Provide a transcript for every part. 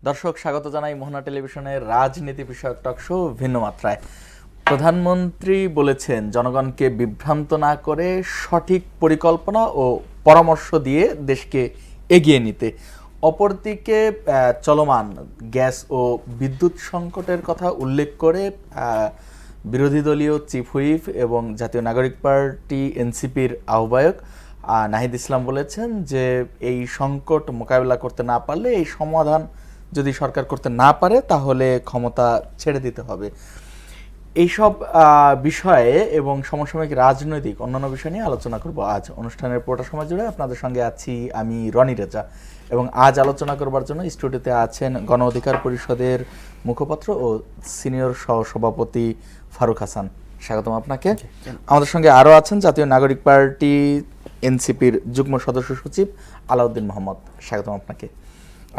দর্শক স্বাগত জানাই মোহনা টেলিভিশনের রাজনীতি বিষয়ক টক শো ভিন্ন মাত্রায়। প্রধানমন্ত্রী বলেছেন জনগণকে বিভ্রান্ত না করে সঠিক পরিকল্পনা ও পরামর্শ দিয়ে দেশকে এগিয়ে নিতে। অপরদিকে চলমান গ্যাস ও বিদ্যুৎ সংকটের কথা উল্লেখ করে বিরোধী দলীয় চিফ হুইপ এবং জাতীয় নাগরিক পার্টি এনসিপির আহ্বায়ক নাহিদ ইসলাম বলেছেন যে এই সংকট মোকাবেলা করতে না পারলে, এই সমাধান যদি সরকার করতে না পারে তাহলে ক্ষমতা ছেড়ে দিতে হবে। এইসব বিষয়ে এবং সমসাময়িক রাজনৈতিক অন্যান্য বিষয় নিয়ে আলোচনা করব আজ অনুষ্ঠানের পুরোটা সময় জুড়ে। আপনাদের সঙ্গে আছি আমি রনি রেজা এবং আজ আলোচনা করবার জন্য স্টুডিওতে আছেন গণ অধিকার পরিষদের মুখপাত্র ও সিনিয়র সহসভাপতি ফারুক হাসান। স্বাগতম আপনাকে। আমাদের সঙ্গে আরও আছেন জাতীয় নাগরিক পার্টি এনসিপির যুগ্ম সদস্য সচিব আলাউদ্দিন মোহাম্মদ। স্বাগতম আপনাকে।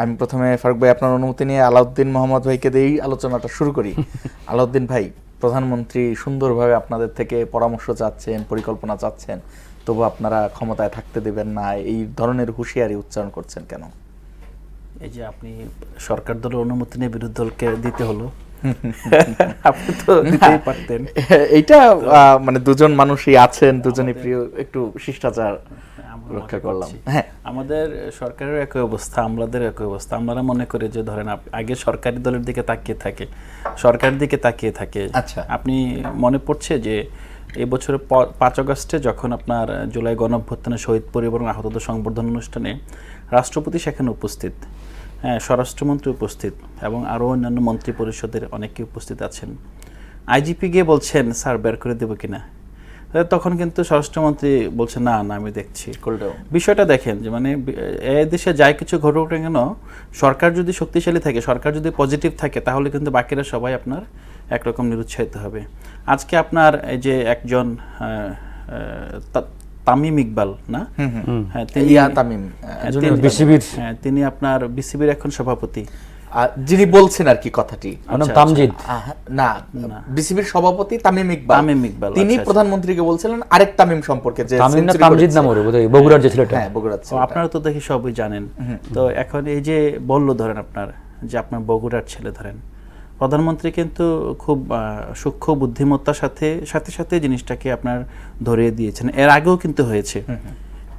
আমি প্রথমে ফারুক ভাই আপনার অনুমতি নিয়ে আলাউদ্দিন মোহাম্মদ ভাইকে দিয়েই আলোচনাটা শুরু করি। আলাউদ্দিন ভাই, প্রধানমন্ত্রী সুন্দরভাবে আপনাদের থেকে পরামর্শ চাচ্ছেন, পরিকল্পনা চাচ্ছেন, তবু আপনারা ক্ষমতায় থাকতে দেবেন না, এই ধরনের হুঁশিয়ারি উচ্চারণ করছেন কেন? এই যে আপনি সরকার দলের অনুমতি নিয়ে বিরোধী দলকে দিতে হলো, আপনি তো দিতেই পারতেন। এইটা মানে দুজন মানুষই আছেন, দুজনই প্রিয়, একটু শিষ্টাচার রক্ষা করলাম। হ্যাঁ, আমাদের সরকারের একই অবস্থা, আমলাদের একই অবস্থা। আমরা মনে করি যে ধরেন আগে সরকারি দলের দিকে তাকিয়ে থাকে, সরকারের দিকে তাকিয়ে থাকে। আচ্ছা, আপনি মনে পড়ছে যে এই বছরের 5 আগস্টে যখন আপনার জুলাই গণঅভ্যুত্থানে শহীদ পরিবার এবং আহতদের সংবর্ধনা অনুষ্ঠানে রাষ্ট্রপতি সেখানে উপস্থিত, হ্যাঁ, স্বরাষ্ট্রমন্ত্রী উপস্থিত এবং আরও অন্যান্য মন্ত্রী পরিষদের অনেকেই উপস্থিত আছেন। আইজিপি গিয়ে বলছেন স্যার বের করে দেবো কিনা, তখন কিন্তু স্বরাষ্ট্রমন্ত্রী বলছে না না আমি দেখছি। বিষয়টা দেখেন যে মানে এই দেশে যাই কিছু ঘটুক না কেন, সরকার যদি শক্তিশালী থাকে, সরকার যদি পজিটিভ থাকে, তাহলে কিন্তু বাকিরা সবাই আপনার একরকম নিরুৎসাহিত হবে। আজকে আপনার এই যে একজন তামিম ইকবাল না, হ্যাঁ তিনি আপনার বিসিবির এখন সভাপতি, যিনি বলছেন আর কি কথাটি, তামজিদ না বিসিবির সভাপতি তামিম ইকবাল, তিনি প্রধানমন্ত্রীকে বলছিলেন আরেক তামিম সম্পর্কে, যে তামজিদ নাম ওর বোধহয় বগুড়ার যে ছেলেটা। হ্যাঁ, বগুড়ার ছেলে। আপনারা তো দেখি সবই জানেন। তো এখন এই যে বললো ধরেন আপনার যে আপনার বগুড়ার ছেলে, ধরেন প্রধানমন্ত্রী কিন্তু খুব সূক্ষ্ম বুদ্ধিমত্তার সাথে সাথে সাথে জিনিসটাকে আপনার ধরিয়ে দিয়েছেন। এর আগেও কিন্তু হয়েছে।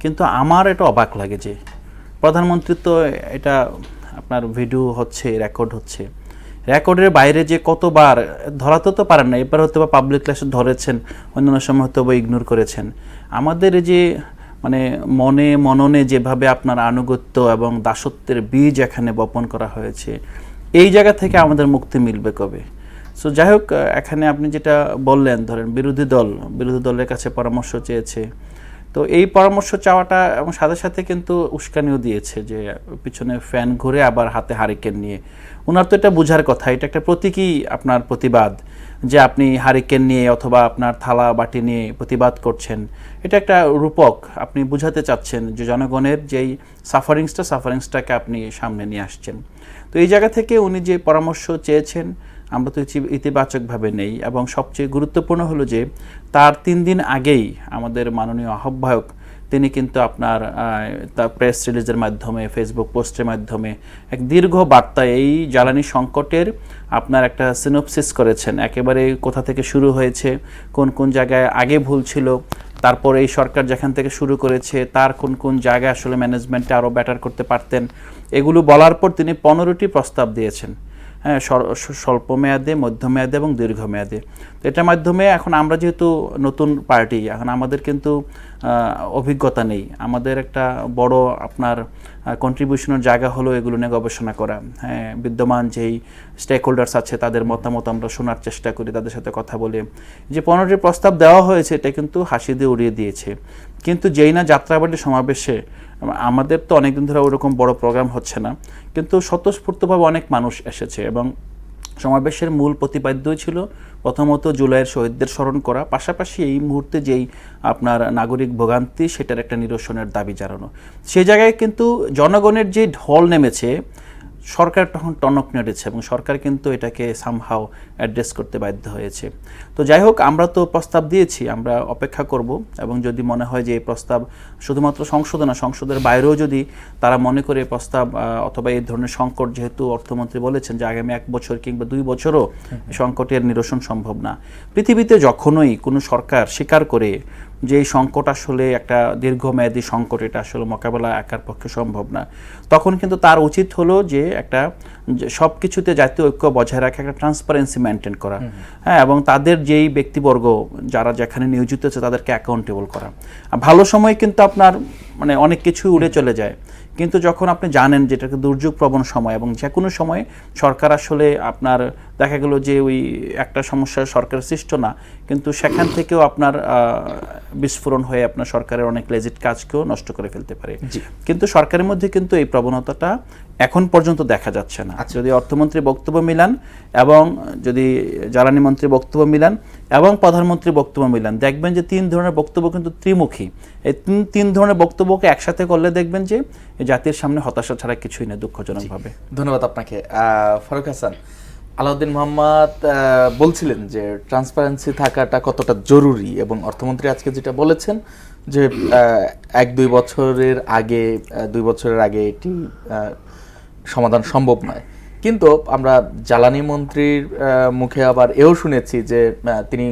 কিন্তু আমার এটা অবাক লাগে যে প্রধানমন্ত্রী তো এটা আপনার ভিডিও হচ্ছে, রেকর্ড হচ্ছে, রেকর্ডের বাইরে যে কতবার ধরাতে তো পারেন না। এবার হয়তো বা পাবলিক ক্লাসে ধরেছেন, অন্যান্য সময় হয়তো বা ইগনোর করেছেন। আমাদের যে মানে মননে যেভাবে আপনার আনুগত্য এবং দাসত্বের বীজ এখানে বপন করা হয়েছে, এই জায়গা থেকে আমাদের মুক্তি মিলবে কবে? সো যাই হোক, এখানে আপনি যেটা বললেন, ধরেন বিরোধী দলের কাছে পরামর্শ চেয়েছে, তো এই পরামর্শ চাওয়াটা এবং সাথে সাথে কিন্তু উস্কানিও দিয়েছে যে পিছনে ফ্যান ঘুরে আবার হাতে হারিকেন নিয়ে। ওনার তো এটা বোঝার কথা, এটা একটা প্রতীকী আপনার প্রতিবাদ, যে আপনি হারিকেন নিয়ে অথবা আপনার থালা বাটি নিয়ে প্রতিবাদ করছেন। এটা একটা রূপক, আপনি বুঝাতে চাচ্ছেন যে জনগণের যেই সাফারিংসটাকে আপনি সামনে নিয়ে আসছেন। তো এই জায়গা থেকে উনি যে পরামর্শ চেয়েছেন আমরা তো ইতিবাচকভাবে নেই। এবং সবচেয়ে গুরুত্বপূর্ণ হলো যে তার 3 দিন আগেই আমাদের মাননীয় আহ্বায়ক তিনি কিন্তু আপনার তার প্রেস রিলিজের মাধ্যমে, ফেসবুক পোস্টের মাধ্যমে এক দীর্ঘ বার্তা এই জ্বালানি সংকটের আপনার একটা সিনোপসিস করেছেন। একেবারে কোথা থেকে শুরু হয়েছে, কোন কোন জায়গায় আগে ভুল ছিল, তারপরে এই সরকার যেখান থেকে শুরু করেছে তার কোন কোন জায়গায় আসলে ম্যানেজমেন্টে আরও বেটার করতে পারতেন, এগুলো বলার পর তিনি 15টি প্রস্তাব দিয়েছেন। হ্যাঁ, স্বল্প মেয়াদে, মধ্যমেয়াদে এবং দীর্ঘমেয়াদে। তো এটার মাধ্যমে এখন আমরা যেহেতু নতুন পার্টি, এখন আমাদের কিন্তু অভিজ্ঞতা নেই। আমাদের একটা বড় আপনার কন্ট্রিবিউশনের জায়গা হলো এগুলো নিয়ে গবেষণা করা। হ্যাঁ, বিদ্যমান যেই স্টেক হোল্ডার্স আছে তাদের মতামত আমরা শোনার চেষ্টা করি, তাদের সাথে কথা বলে। যে 15টি প্রস্তাব দেওয়া হয়েছে এটা কিন্তু হাসি দিয়ে উড়িয়ে দিয়েছে। কিন্তু যেই না যাত্রাবাড়ি সমাবেশে, আমাদের তো অনেকদিন ধরে ওরকম বড় প্রোগ্রাম হচ্ছে না, কিন্তু স্বতঃস্ফূর্তভাবে অনেক মানুষ এসেছে এবং সমাবেশের মূল প্রতিপাদ্যই ছিল প্রথমত জুলাইয়ের শহীদদের স্মরণ করা, পাশাপাশি এই মুহূর্তে যেই আপনার নাগরিক ভোগান্তি সেটার একটা নিরসনের দাবি জানানো। সেই জায়গায় কিন্তু জনগণের যে ঢল নেমেছে, সরকার তখন টনক নেড়েছে এবং সরকার কিন্তু এটাকে সামহাও অ্যাড্রেস করতে বাধ্য হয়েছে। তো যাই হোক, আমরা তো প্রস্তাব দিয়েছি, আমরা অপেক্ষা করব এবং যদি মনে হয় যে এই প্রস্তাব শুধুমাত্র সংসদে না, সংসদের বাইরেও যদি তারা মনে করে প্রস্তাব অথবা এই ধরনের সংকট, যেহেতু অর্থমন্ত্রী বলেছেন যে আগামী 1 বছর কিংবা 2 বছরও সংকটের নিরসন সম্ভব না। পৃথিবীতে যখনই কোনো সরকার স্বীকার করে যে এই সংকট আসলে একটা দীর্ঘমেয়াদী সংকট, এটা আসলে মোকাবেলা একার পক্ষে সম্ভব না, তখন কিন্তু তার উচিত হলো যে একটা সব কিছুতে জাতীয় ঐক্য বজায় রাখা, একটা ট্রান্সপারেন্সি মেনটেন করা, হ্যাঁ, এবং তাদের যেই ব্যক্তিবর্গ যারা যেখানে নিয়োজিত আছে তাদেরকে অ্যাকাউন্টেবল করা। ভালো সময় কিন্তু আপনার মানে অনেক কিছু উড়ে চলে যায়, কিন্তু যখন আপনি জানেন যে এটাকে দুর্যোগ প্রবণ সময় এবং যে কোনো সময় সরকার আসলে আপনার দেখা গেল যে ওই একটা সমস্যার সরকার সৃষ্ট না, কিন্তু সেখান থেকেও আপনার বিস্ফোরণ হয়ে আপনার সরকারের অনেক লেজিট কাজকেও নষ্ট করে ফেলতে পারে। কিন্তু সরকারের মধ্যে কিন্তু এই প্রবণতাটা এখন পর্যন্ত দেখা যাচ্ছে না। যদি অর্থমন্ত্রী বক্তব্য মিলান এবং যদি জ্বালানি মন্ত্রী বক্তব্য মিলান এবং প্রধানমন্ত্রী বক্তব্য মিলান, দেখবেন যে 3 ধরনের বক্তব্য কিন্তু ত্রিমুখী। এই 3 ধরনের বক্তব্যকে একসাথে করলে দেখবেন যে জাতির সামনে হতাশা ছাড়া কিছুই নেই, দুঃখজনকভাবে। ধন্যবাদ আপনাকে। ফারুক হাসান, আলাউদ্দিন মোহাম্মদ বলছিলেন যে ট্রান্সপারেন্সি থাকাটা কতটা জরুরি, এবং অর্থমন্ত্রী আজকে যেটা বলেছেন যে 1-2 বছরের আগে 2 বছরের আগে এটি সমাধান সম্ভব নয়। কিন্তু আমরা জ্বালানি মন্ত্রীর মুখে আবার এও শুনেছি যে তিনি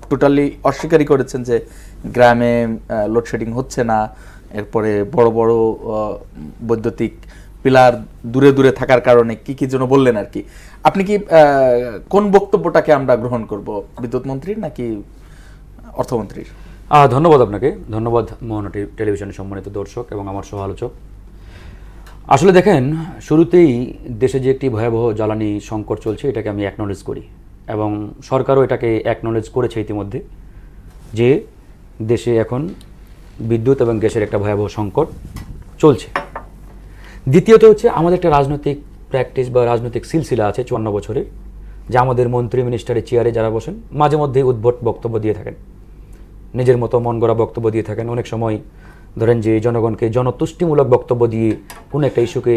টোটালি অস্বীকারই করেছেন যে গ্রামে লোডশেডিং হচ্ছে না, এরপরে বড় বড় বৈদ্যুতিক পিলার দূরে দূরে থাকার কারণে কি কি যেন বললেন আর কি। আপনি কি কোন বক্তব্যটাকে আমরা গ্রহণ করব, বিদ্যুৎ মন্ত্রীর নাকি অর্থমন্ত্রীর? ধন্যবাদ আপনাকে, ধন্যবাদ মোহনা টেলিভিশনের সম্মানিত দর্শক এবং আমার সহ আলোচক। আসলে দেখেন, শুরুতেই দেশে যে একটি ভয়াবহ জ্বালানি সংকট চলছে এটাকে আমি অ্যাকনলেজ করি, এবং সরকারও এটাকে অ্যাকনলেজ করেছে ইতিমধ্যে যে দেশে এখন বিদ্যুৎ এবং গ্যাসের একটা ভয়াবহ সংকট চলছে। দ্বিতীয়ত হচ্ছে আমাদের একটা রাজনৈতিক প্র্যাকটিস বা রাজনৈতিক সিলসিলা আছে 54 বছরের, যে আমাদের মন্ত্রী মিনিস্টারের চেয়ারে যারা বসেন মাঝে মধ্যেই উদ্ভট বক্তব্য দিয়ে থাকেন, নিজের মতো মন গড়া বক্তব্য দিয়ে থাকেন। অনেক সময় ধরেন যে জনগণকে জনতুষ্টিমূলক বক্তব্য দিয়ে কোনো একটা ইস্যুকে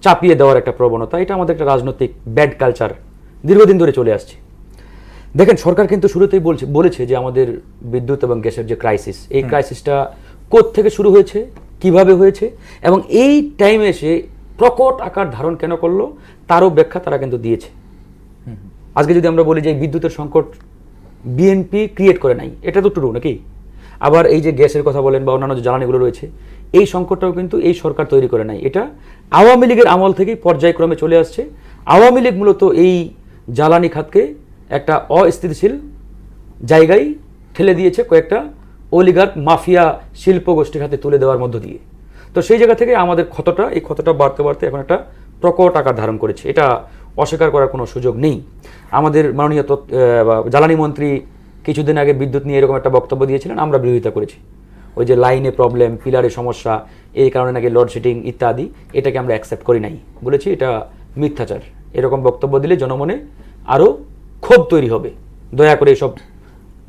চাপিয়ে দেওয়ার একটা প্রবণতা, এটা আমাদের একটা রাজনৈতিক ব্যাড কালচার দীর্ঘদিন ধরে চলে আসছে। দেখেন, সরকার কিন্তু শুরুতেই বলেছে যে আমাদের বিদ্যুৎ এবং গ্যাসের যে ক্রাইসিস, এই ক্রাইসিসটা কোত্থেকে শুরু হয়েছে, কিভাবে হয়েছে, এবং এই টাইমে এসে প্রকট আকার ধারণ কেন করলো তারও ব্যাখ্যা তারা কিন্তু দিয়েছে। আজকে যদি আমরা বলি যে বিদ্যুতের সংকট বিএনপি ক্রিয়েট করে নাই, এটা তো ট্রু নাকি? আবার এই যে গ্যাসের কথা বলেন বা অন্যান্য যে জ্বালানিগুলো রয়েছে, এই সংকটটাও কিন্তু এই সরকার তৈরি করে নাই, এটা আওয়ামী লীগের আমল থেকেই পর্যায়ক্রমে চলে আসছে। আওয়ামী লীগ মূলত এই জ্বালানি খাতকে একটা অস্থিতিশীল জায়গায় ঠেলে দিয়েছে কয়েকটা অলিগার্ক মাফিয়া শিল্প গোষ্ঠীর হাতে তুলে দেওয়ার মধ্য দিয়ে। তো সেই জায়গা থেকে আমাদের এই ক্ষতটা বাড়তে বাড়তে এখন একটা প্রকট আকার ধারণ করেছে, এটা অস্বীকার করার কোনো সুযোগ নেই। আমাদের মাননীয় জ্বালানি মন্ত্রী কিছুদিন আগে বিদ্যুৎ নিয়ে এরকম একটা বক্তব্য দিয়েছিলেন, আমরা বিরোধিতা করেছি। ওই যে লাইনে প্রবলেম, পিলারের সমস্যা, এই কারণে নাকি লোডশেডিং ইত্যাদি, এটাকে আমরা অ্যাকসেপ্ট করি নাই, বলেছি এটা মিথ্যাচার। এরকম বক্তব্য দিলে জনমনে আরও ক্ষোভ তৈরি হবে। দয়া করে এইসব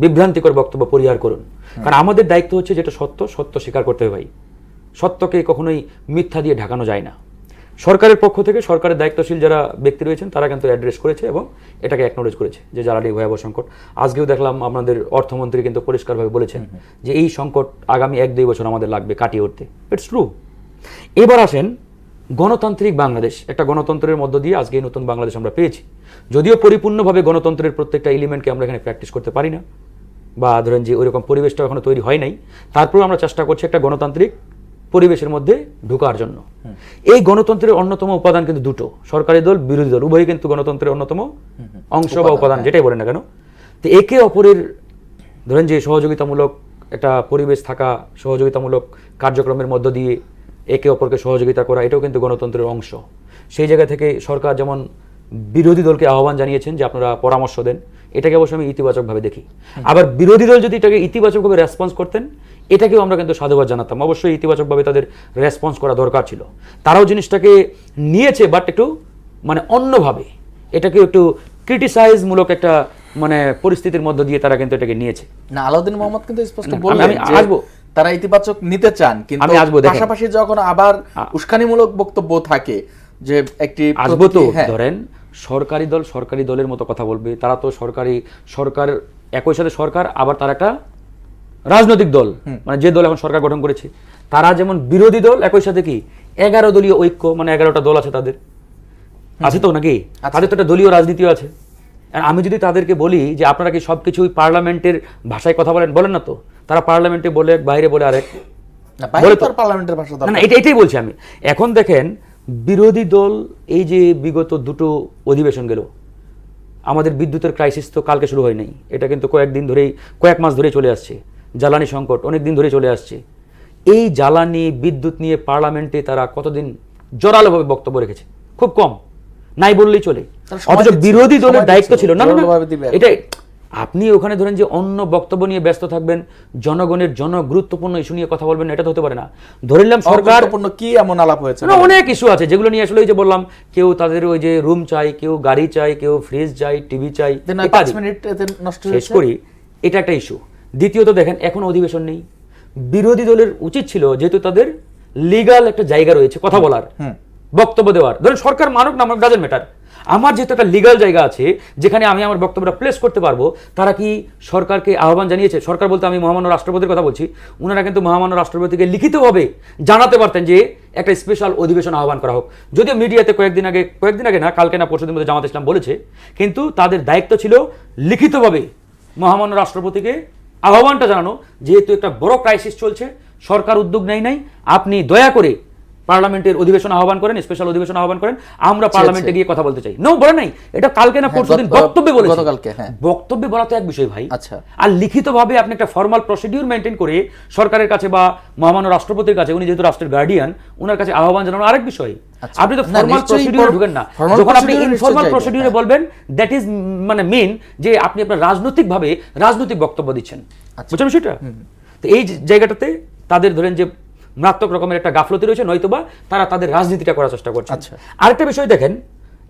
বিভ্রান্তিকর বক্তব্য পরিহার করুন, কারণ আমাদের দায়িত্ব হচ্ছে যেটা সত্য স্বীকার করতে হবে ভাই। সত্যকে কখনোই মিথ্যা দিয়ে ঢাকানো যায় না। সরকারের পক্ষ থেকে সরকারের দায়িত্বশীল যারা ব্যক্তি রয়েছেন তারা কিন্তু অ্যাড্রেস করেছে এবং এটাকে অ্যাকনোলেজ করেছে যে জ্বালানি ভয়াবহ সংকট। আজকেও দেখলাম আপনাদের অর্থমন্ত্রী কিন্তু পরিষ্কারভাবে বলেছেন যে এই সংকট আগামী 1-2 বছর আমাদের লাগবে কাটিয়ে উঠতে। It's true. এবার আসেন গণতান্ত্রিক বাংলাদেশ, একটা গণতন্ত্রের মধ্য দিয়ে আজকে এই নতুন বাংলাদেশ আমরা পেয়েছি। যদিও পরিপূর্ণভাবে গণতন্ত্রের প্রত্যেকটা এলিমেন্টকে আমরা এখানে প্র্যাকটিস করতে পারি না, বা ধরেন যে ওইরকম পরিবেশটা এখনো তৈরি হয় নাই, তারপরেও আমরা চেষ্টা করছি একটা গণতান্ত্রিক পরিবেশের মধ্যে ঢোকার জন্য। এই গণতন্ত্রের অন্যতম উপাদান কিন্তু দুটো, সরকারি দল বিরোধী দল উভয়ই কিন্তু গণতন্ত্রের অন্যতম অংশ বা উপাদান, যেটাই বলেন না কেন। তো একে অপরের ধরেন যে সহযোগিতামূলক একটা পরিবেশ থাকা, সহযোগিতামূলক কার্যক্রমের মধ্য দিয়ে একে অপরকে সহযোগিতা করা, এটাও কিন্তু গণতন্ত্রের অংশ। সেই জায়গা থেকে সরকার যেমন বিরোধী দলকে আহ্বান জানিয়েছেন যে আপনারা পরামর্শ দেন, এটাকে অবশ্য আমি ইতিবাচকভাবে দেখি। আবার বিরোধী দল যদি এটাকে ইতিবাচকভাবে রেসপন্স করতেন, এটাকেও আমরা কিন্তু সাধুবাদ জানাতাম। অবশ্যই ইতিবাচকভাবে তাদের রেসপন্স করা দরকার ছিল। তারাও জিনিসটাকে নিয়েছে, বাট একটু মানে অন্যভাবে, এটাকে একটু ক্রিটিসাইজমূলক একটা মানে পরিস্থিতির মধ্য দিয়ে তারা কিন্তু এটাকে নিয়েছে। না, আলাউদ্দিন মোহাম্মদ কিন্তু স্পষ্ট বললেন যে তারা ইতিবাচক নিতে চান, কিন্তু পাশাপাশি যখন আবার উস্কানিমূলক বক্তব্য থাকে, যে একটি আসবো তো। হ্যাঁ। ধরেন সরকারি দল সরকারি দলের মতো কথা বলবে, তারা তো সরকার একই সাথে সরকার, আবার তারা একটা রাজনৈতিক দল, মানে যে দল এখন সরকার গঠন করেছে তারা যেমন বিরোধী দল, একই সাথে কি 11 দলীয় ঐক্য, মানে 11টা দল আছে তাদের, আছে তো নাকি? তাদের তো একটা দলীয় রাজনীতিও আছে। আর আমি যদি তাদেরকে বলি যে আপনারা কি সবকিছুই পার্লামেন্টের ভাষায় কথা বলেন না তো, তারা পার্লামেন্টে বলে এক, বাইরে বলে আরেক। না, বাইরে তো আর পার্লামেন্টের ভাষা না, এটাই বলছি আমি। এখন দেখেন বিরোধী দল, এই যে বিগত 2টো অধিবেশন গেল, আমাদের বিদ্যুতের ক্রাইসিস তো কালকে শুরু হয় নাই, এটা কিন্তু কয়েক মাস ধরেই চলে আসছে। জ্বালানি সংকট অনেক দিন ধরেই চলে আসছে। এই জ্বালানি বিদ্যুৎ নিয়ে পার্লামেন্টে তারা কতদিন জোরালোভাবে বক্তব্য রেখেছে? খুব কম, নাই বললেই চলে। অথচ বিরোধী দলের দায়িত্ব ছিল না, এটাই আপনি ওখানে ধরেন যে অন্য বক্তব্য নিয়ে ব্যস্ত থাকবেন, জনগণের জনগুরুত্বপূর্ণ ইস্যু নিয়ে কথা বলবেন, এটা তো হতে পারে না। ধরে নিলাম সরকার কি এমন আলাপ হয়েছে, না অনেক ইস্যু আছে যেগুলো নিয়ে আসলে ওই যে বললাম, কেউ তাদের ওই যে রুম চাই, কেউ গাড়ি চাই, কেউ ফ্রিজ চাই, টিভি চাই, শেষ করি, এটা একটা ইস্যু। দ্বিতীয়ত দেখেন এখন অধিবেশন নেই, বিরোধী দলের উচিত ছিল, যেহেতু তাদের লিগাল একটা জায়গা রয়েছে কথা বলার, বক্তব্য দেওয়ার, ধরেন সরকার মানুক না মানুক ডাজন্ট ম্যাটার, আমার যেহেতু একটা লিগাল জায়গা আছে যেখানে আমি আমার বক্তব্যটা প্লেস করতে পারবো, তারা কি সরকারকে আহ্বান জানিয়েছে? সরকার বলতে আমি মহামান্য রাষ্ট্রপতির কথা বলছি, ওনারা কিন্তু মহামান্য রাষ্ট্রপতিকে লিখিতভাবে জানাতে পারতেন যে একটা স্পেশাল অধিবেশন আহ্বান করা হোক। যদিও মিডিয়াতে কয়েকদিন আগে না, কালকে না পরশুদিন মধ্যে জামাত ইসলাম বলেছে, কিন্তু তাদের দায়িত্ব ছিল লিখিতভাবে মহামান্য রাষ্ট্রপতিকে আহ্বানটা জানানো, যেহেতু একটা বড় ক্রাইসিস চলছে, সরকার উদ্যোগ নেয় নাই, আপনি দয়া করে পার্লামেন্টের অধিবেশন আহ্বান করেন, স্পেশাল অধিবেশন আহ্বান করেন, আমরা পার্লামেন্টে গিয়ে কথা বলতে চাই। নো, বলে নাই, এটা কালকে না পরশুদিন বক্তব্যে বলেছে। বক্তব্যে বলা তো এক বিষয় ভাই, আচ্ছা, আর লিখিতভাবে আপনি একটা ফর্মাল প্রসিডিউর মেইনটেইন করে সরকারের কাছে বা মহামান্য রাষ্ট্রপতির কাছে, উনি যেহেতু রাষ্ট্রের গার্ডিয়ান, ওনার কাছে আহ্বান জানানো আরেক বিষয়। আপনি তো ফর্মাল প্রসিডিউরে ঢুকেন না, যখন আপনি ইনফর্মাল প্রসিডিউরে বলবেন, দ্যাট ইজ মানে মেইন যে আপনি আপনার রাজনৈতিক বক্তব্য দিচ্ছেন, বুঝছেন বিষয়টা? তো এই জায়গাটাতে তাদের ধরেন যে মারাত্মক রকমের একটা গাফলতি রয়েছে, নয়তোবা তারা তাদের রাজনীতিটা করার চেষ্টা করছে। আরেকটা বিষয় দেখেন,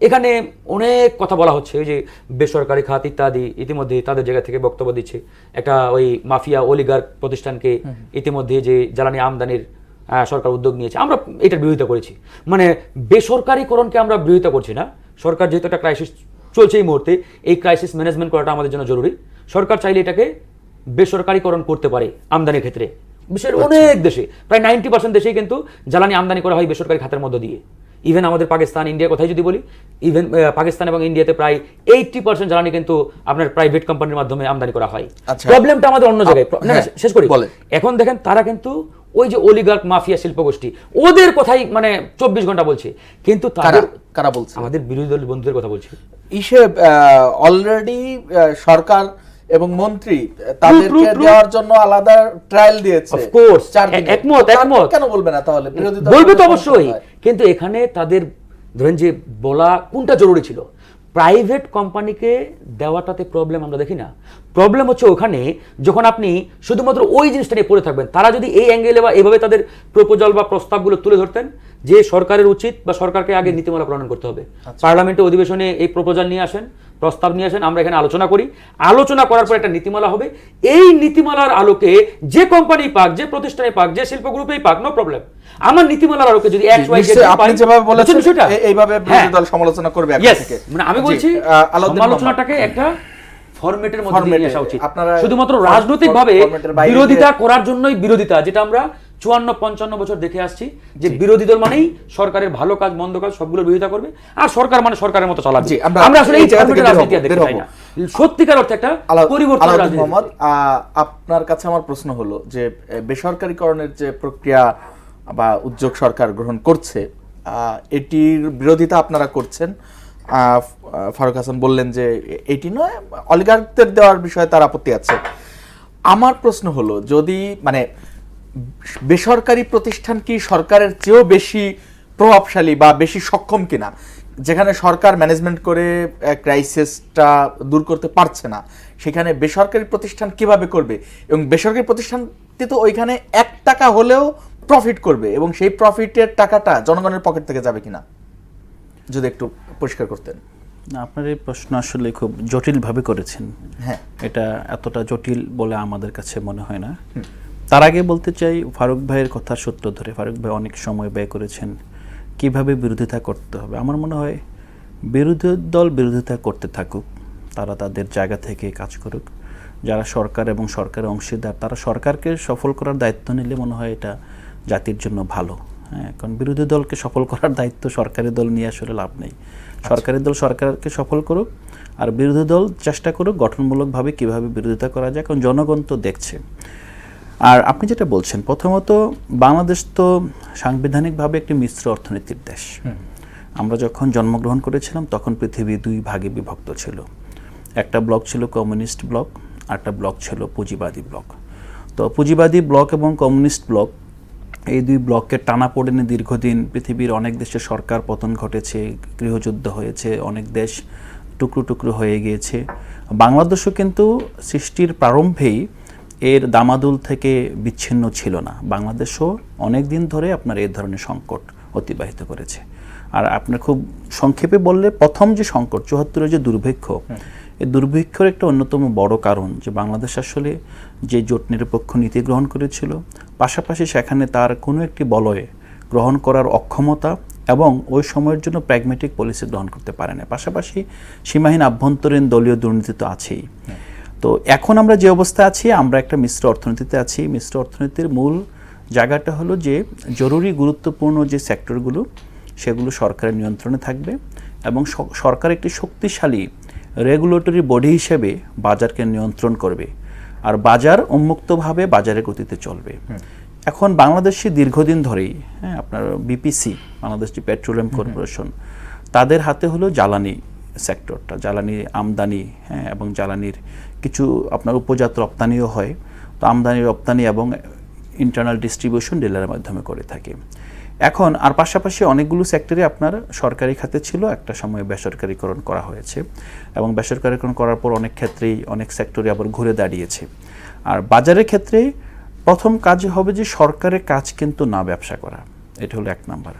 এখানে অনেক কথা বলা হচ্ছে যে বেসরকারি খাত ইত্যাদি, ইতিমধ্যে তাদের জায়গা থেকে বক্তব্য দিচ্ছে একটা ওই মাফিয়া অলিগার্ক প্রতিষ্ঠানকে ইতিমধ্যে যে জ্বালানি আমদানির সরকার উদ্যোগ নিয়েছে, আমরা এটার বিরোধিতা করেছি। মানে বেসরকারিকরণকে আমরা বিরোধিতা করছি না, সরকার যেহেতু একটা ক্রাইসিস চলছে এই মুহূর্তে, এই ক্রাইসিস ম্যানেজমেন্ট করাটা আমাদের জন্য জরুরি। সরকার চাইলে এটাকে বেসরকারিকরণ করতে পারে আমদানির ক্ষেত্রে। বিশ্বের অনেক দেশে, প্রায় 90% দেশেই কিন্তু জ্বালানি আমদানি করা হয় বেসরকারি খাতের মধ্য দিয়ে। ইভেন আমাদের পাকিস্তান, ইন্ডিয়ার কথাই যদি বলি, ইভেন পাকিস্তান এবং ইন্ডিয়াতে প্রায় 80% জ্বালানি কিন্তু আপনার প্রাইভেট কোম্পানির মাধ্যমে আমদানি করা হয়। প্রবলেমটা আমাদের অন্য জায়গায়। শেষ করি, এখন দেখেন তারা কিন্তু ওই যে অলিগার্ক মাফিয়া শিল্পগোষ্ঠী, ওদের কথাই মানে 24 ঘন্টা বলছে, কিন্তু কারা বলছে? আমাদের বিরোধী দল বন্ধুদের কথা বলছে। অলরেডি সরকার এবং মন্ত্রী তাদেরকে দেওয়ার জন্য আলাদা ট্রায়াল দিয়েছে। অফ কোর্স, একমত। কেন বলবে না তাহলে? বলবে তো অবশ্যই, কিন্তু এখানে তাদের ধরেন যে বলা কোনটা জরুরি ছিল, প্রাইভেট কোম্পানিকে দেওয়াটাতে প্রবলেম আমরা দেখি না। প্রবলেম হচ্ছে ওখানে যখন আপনি শুধুমাত্র ওই জিনিসটা নিয়ে পড়ে থাকবেন। তারা যদি এই অ্যাঙ্গেলে বা এভাবে তাদের প্রপোজাল বা প্রস্তাবগুলো তুলে ধরতেন যে সরকারের উচিত বা সরকারকে আগে নীতিমালা প্রণয়ন করতে হবে, পার্লামেন্টে অধিবেশনে এই প্রপোজাল নিয়ে আসেন, প্রস্তাব নিয়ে আসেন, আমরা এখানে আলোচনা করি, আলোচনা করার পর একটা নীতিমালা হবে। এই নীতিমালার আলোকে যে কোম্পানি পাক, যে প্রতিষ্ঠানে পাক, যে শিল্প গ্রুপেই পাক, নো প্রবলেম। আমার নীতিমালার আলোকে যদি আপনি যেভাবে বলেছেন এইভাবে বিরোধী দল সমালোচনা করবে এখন থেকে, মানে আমি বলছি সমালোচনাটাকে একটা ফরম্যাটের মধ্যে নিয়ে আসা উচিত। শুধুমাত্র রাজনৈতিকভাবে বিরোধিতা করার জন্যই বিরোধিতা, যেটা আমরা 54-55 বছর দেখে আসছি, যে বিরোধী দল মানেই সরকারের ভালো কাজ মন্দ কাজ সবগুলো বিরোধিতা করবে, আর সরকার মানে সরকারের মতো চালাবে। আমরা আসলে এই রাজনীতি দেখতে চাই না, সত্যিকার অর্থে একটা পরিবর্তন রাজনীতি। মোহাম্মদ, আপনার কাছে আমার প্রশ্ন হলো যে বেসরকারীকরণের যে প্রক্রিয়া বা উদ্যোগ সরকার গ্রহণ করছে, এটির বিরোধিতা আপনারা করছেন। ফারুক হাসান বললেন যে এটি নয়, অলিগার্কদের দেওয়ার বিষয়ে তার আপত্তি আছে। আমার প্রশ্ন হলো, যদি মানে বেসরকারি প্রতিষ্ঠান কি সরকারের চেয়েও বেশি প্রভাবশালী বা বেশি সক্ষম কিনা, যেখানে সরকার ম্যানেজমেন্ট করে ক্রাইসিসটা দূর করতে পারছে না, সেখানে বেসরকারি প্রতিষ্ঠান কিভাবে করবে? এবং বেসরকারি প্রতিষ্ঠানটি তো ওইখানে 1 টাকা হলেও প্রফিট করবে, এবং সেই প্রফিটের টাকাটা জনগণের পকেট থেকে যাবে কিনা, যদি একটু পরিষ্কার করতেন। আপনার এই প্রশ্ন আসলে খুব জটিলভাবে করেছেন। হ্যাঁ, এটা এতটা জটিল বলে আমাদের কাছে মনে হয় না। তার আগে বলতে চাই, ফারুক ভাইয়ের কথার সূত্র ধরে, ফারুক ভাই অনেক সময় ব্যয় করেছেন কিভাবে বিরোধিতা করতে হবে। আমার মনে হয় বিরোধী দল বিরোধিতা করতে থাকুক, তারা তাদের জায়গা থেকে কাজ করুক। যারা সরকার এবং সরকারের অংশীদার, তারা সরকারকে সফল করার দায়িত্ব নিলে মনে হয় এটা জাতির জন্য ভালো। হ্যাঁ, কারণ বিরোধী দলকে সফল করার দায়িত্ব সরকারি দল নিয়ে আসলে লাভ নেই। সরকারি দল সরকারকে সফল করুক, আর বিরোধী দল চেষ্টা করুক গঠনমূলকভাবে কীভাবে বিরোধিতা করা যায়, কারণ জনগণ তো দেখছে। আর আপনি যেটা বলছেন, প্রথমত বাংলাদেশ তো সাংবিধানিকভাবে একটি মিশ্র অর্থনীতির দেশ। আমরা যখন জন্মগ্রহণ করেছিলাম তখন পৃথিবী দুই ভাগে বিভক্ত ছিল। একটা ব্লক ছিল কমিউনিস্ট ব্লক, আরেকটা ব্লক ছিল পুঁজিবাদী ব্লক। তো পুঁজিবাদী ব্লক এবং কমিউনিস্ট ব্লক, এই দুই ব্লকের টানাপোড়েনে দীর্ঘদিন পৃথিবীর অনেক দেশে সরকার পতন ঘটেছে, গৃহযুদ্ধ হয়েছে, অনেক দেশ টুকরো টুকরো হয়ে গিয়েছে। বাংলাদেশও কিন্তু সৃষ্টির প্রারম্ভেই এর দামাদুল থেকে বিচ্ছিন্ন ছিল না। বাংলাদেশও অনেক দিন ধরে আপনার এই ধরনের সংকট অতিবাহিত করেছে। আর আপনার খুব সংক্ষেপে বললে, প্রথম যে সংকট ৭৪-এর যে দুর্ভিক্ষ, এই দুর্ভিক্ষের একটা অন্যতম বড় কারণ যে বাংলাদেশ আসলে যে জোট নিরপেক্ষ নীতি গ্রহণ করেছিল, পাশাপাশি সেখানে তার কোনো একটি বলয়ে গ্রহণ করার অক্ষমতা এবং ওই সময়ের জন্য প্র্যাগমেটিক পলিসি গ্রহণ করতে পারে না। পাশাপাশি সীমাহীন আভ্যন্তরীণ দলীয় দুর্নীতি তো আছেই। তো এখন আমরা যে অবস্থা আছি, আমরা একটা মিশ্র অর্থনীতিতে আছি। মিশ্র অর্থনীতির মূল জায়গাটা হলো যে জরুরি গুরুত্বপূর্ণ যে সেক্টরগুলো, সেগুলো সরকারের নিয়ন্ত্রণে থাকবে এবং সরকার একটি শক্তিশালী রেগুলেটরি বডি হিসেবে বাজারকে নিয়ন্ত্রণ করবে, আর বাজার উন্মুক্তভাবে বাজারের গতিতে চলবে। এখন বাংলাদেশে দীর্ঘদিন ধরেই আপনার বিপিসি, বাংলাদেশ পেট্রোলিয়াম কর্পোরেশন, তাদের হাতে হলো জ্বালানি সেক্টরটা, জ্বালানি আমদানি এবং জ্বালানির কিছু আপনার উপজাত রপ্তানিও হয়। তো আমদানি রপ্তানি এবং ইন্টারনাল ডিস্ট্রিবিউশন ডিলারের মাধ্যমে করে থাকে। এখন আর পাশাপাশি অনেকগুলো সেক্টরে আপনার সরকারি খাতে ছিল, একটা সময় বেসরকারীকরণ করা হয়েছে এবং বেসরকারীকরণ করার পর অনেক ক্ষেত্রেই অনেক সেক্টরে আবার ঘুরে দাঁড়িয়েছে। আর বাজারের ক্ষেত্রে প্রথম কাজ হবে যে সরকারের কাজ কিন্তু না ব্যবসা করা, এটা হলো 1 নাম্বার।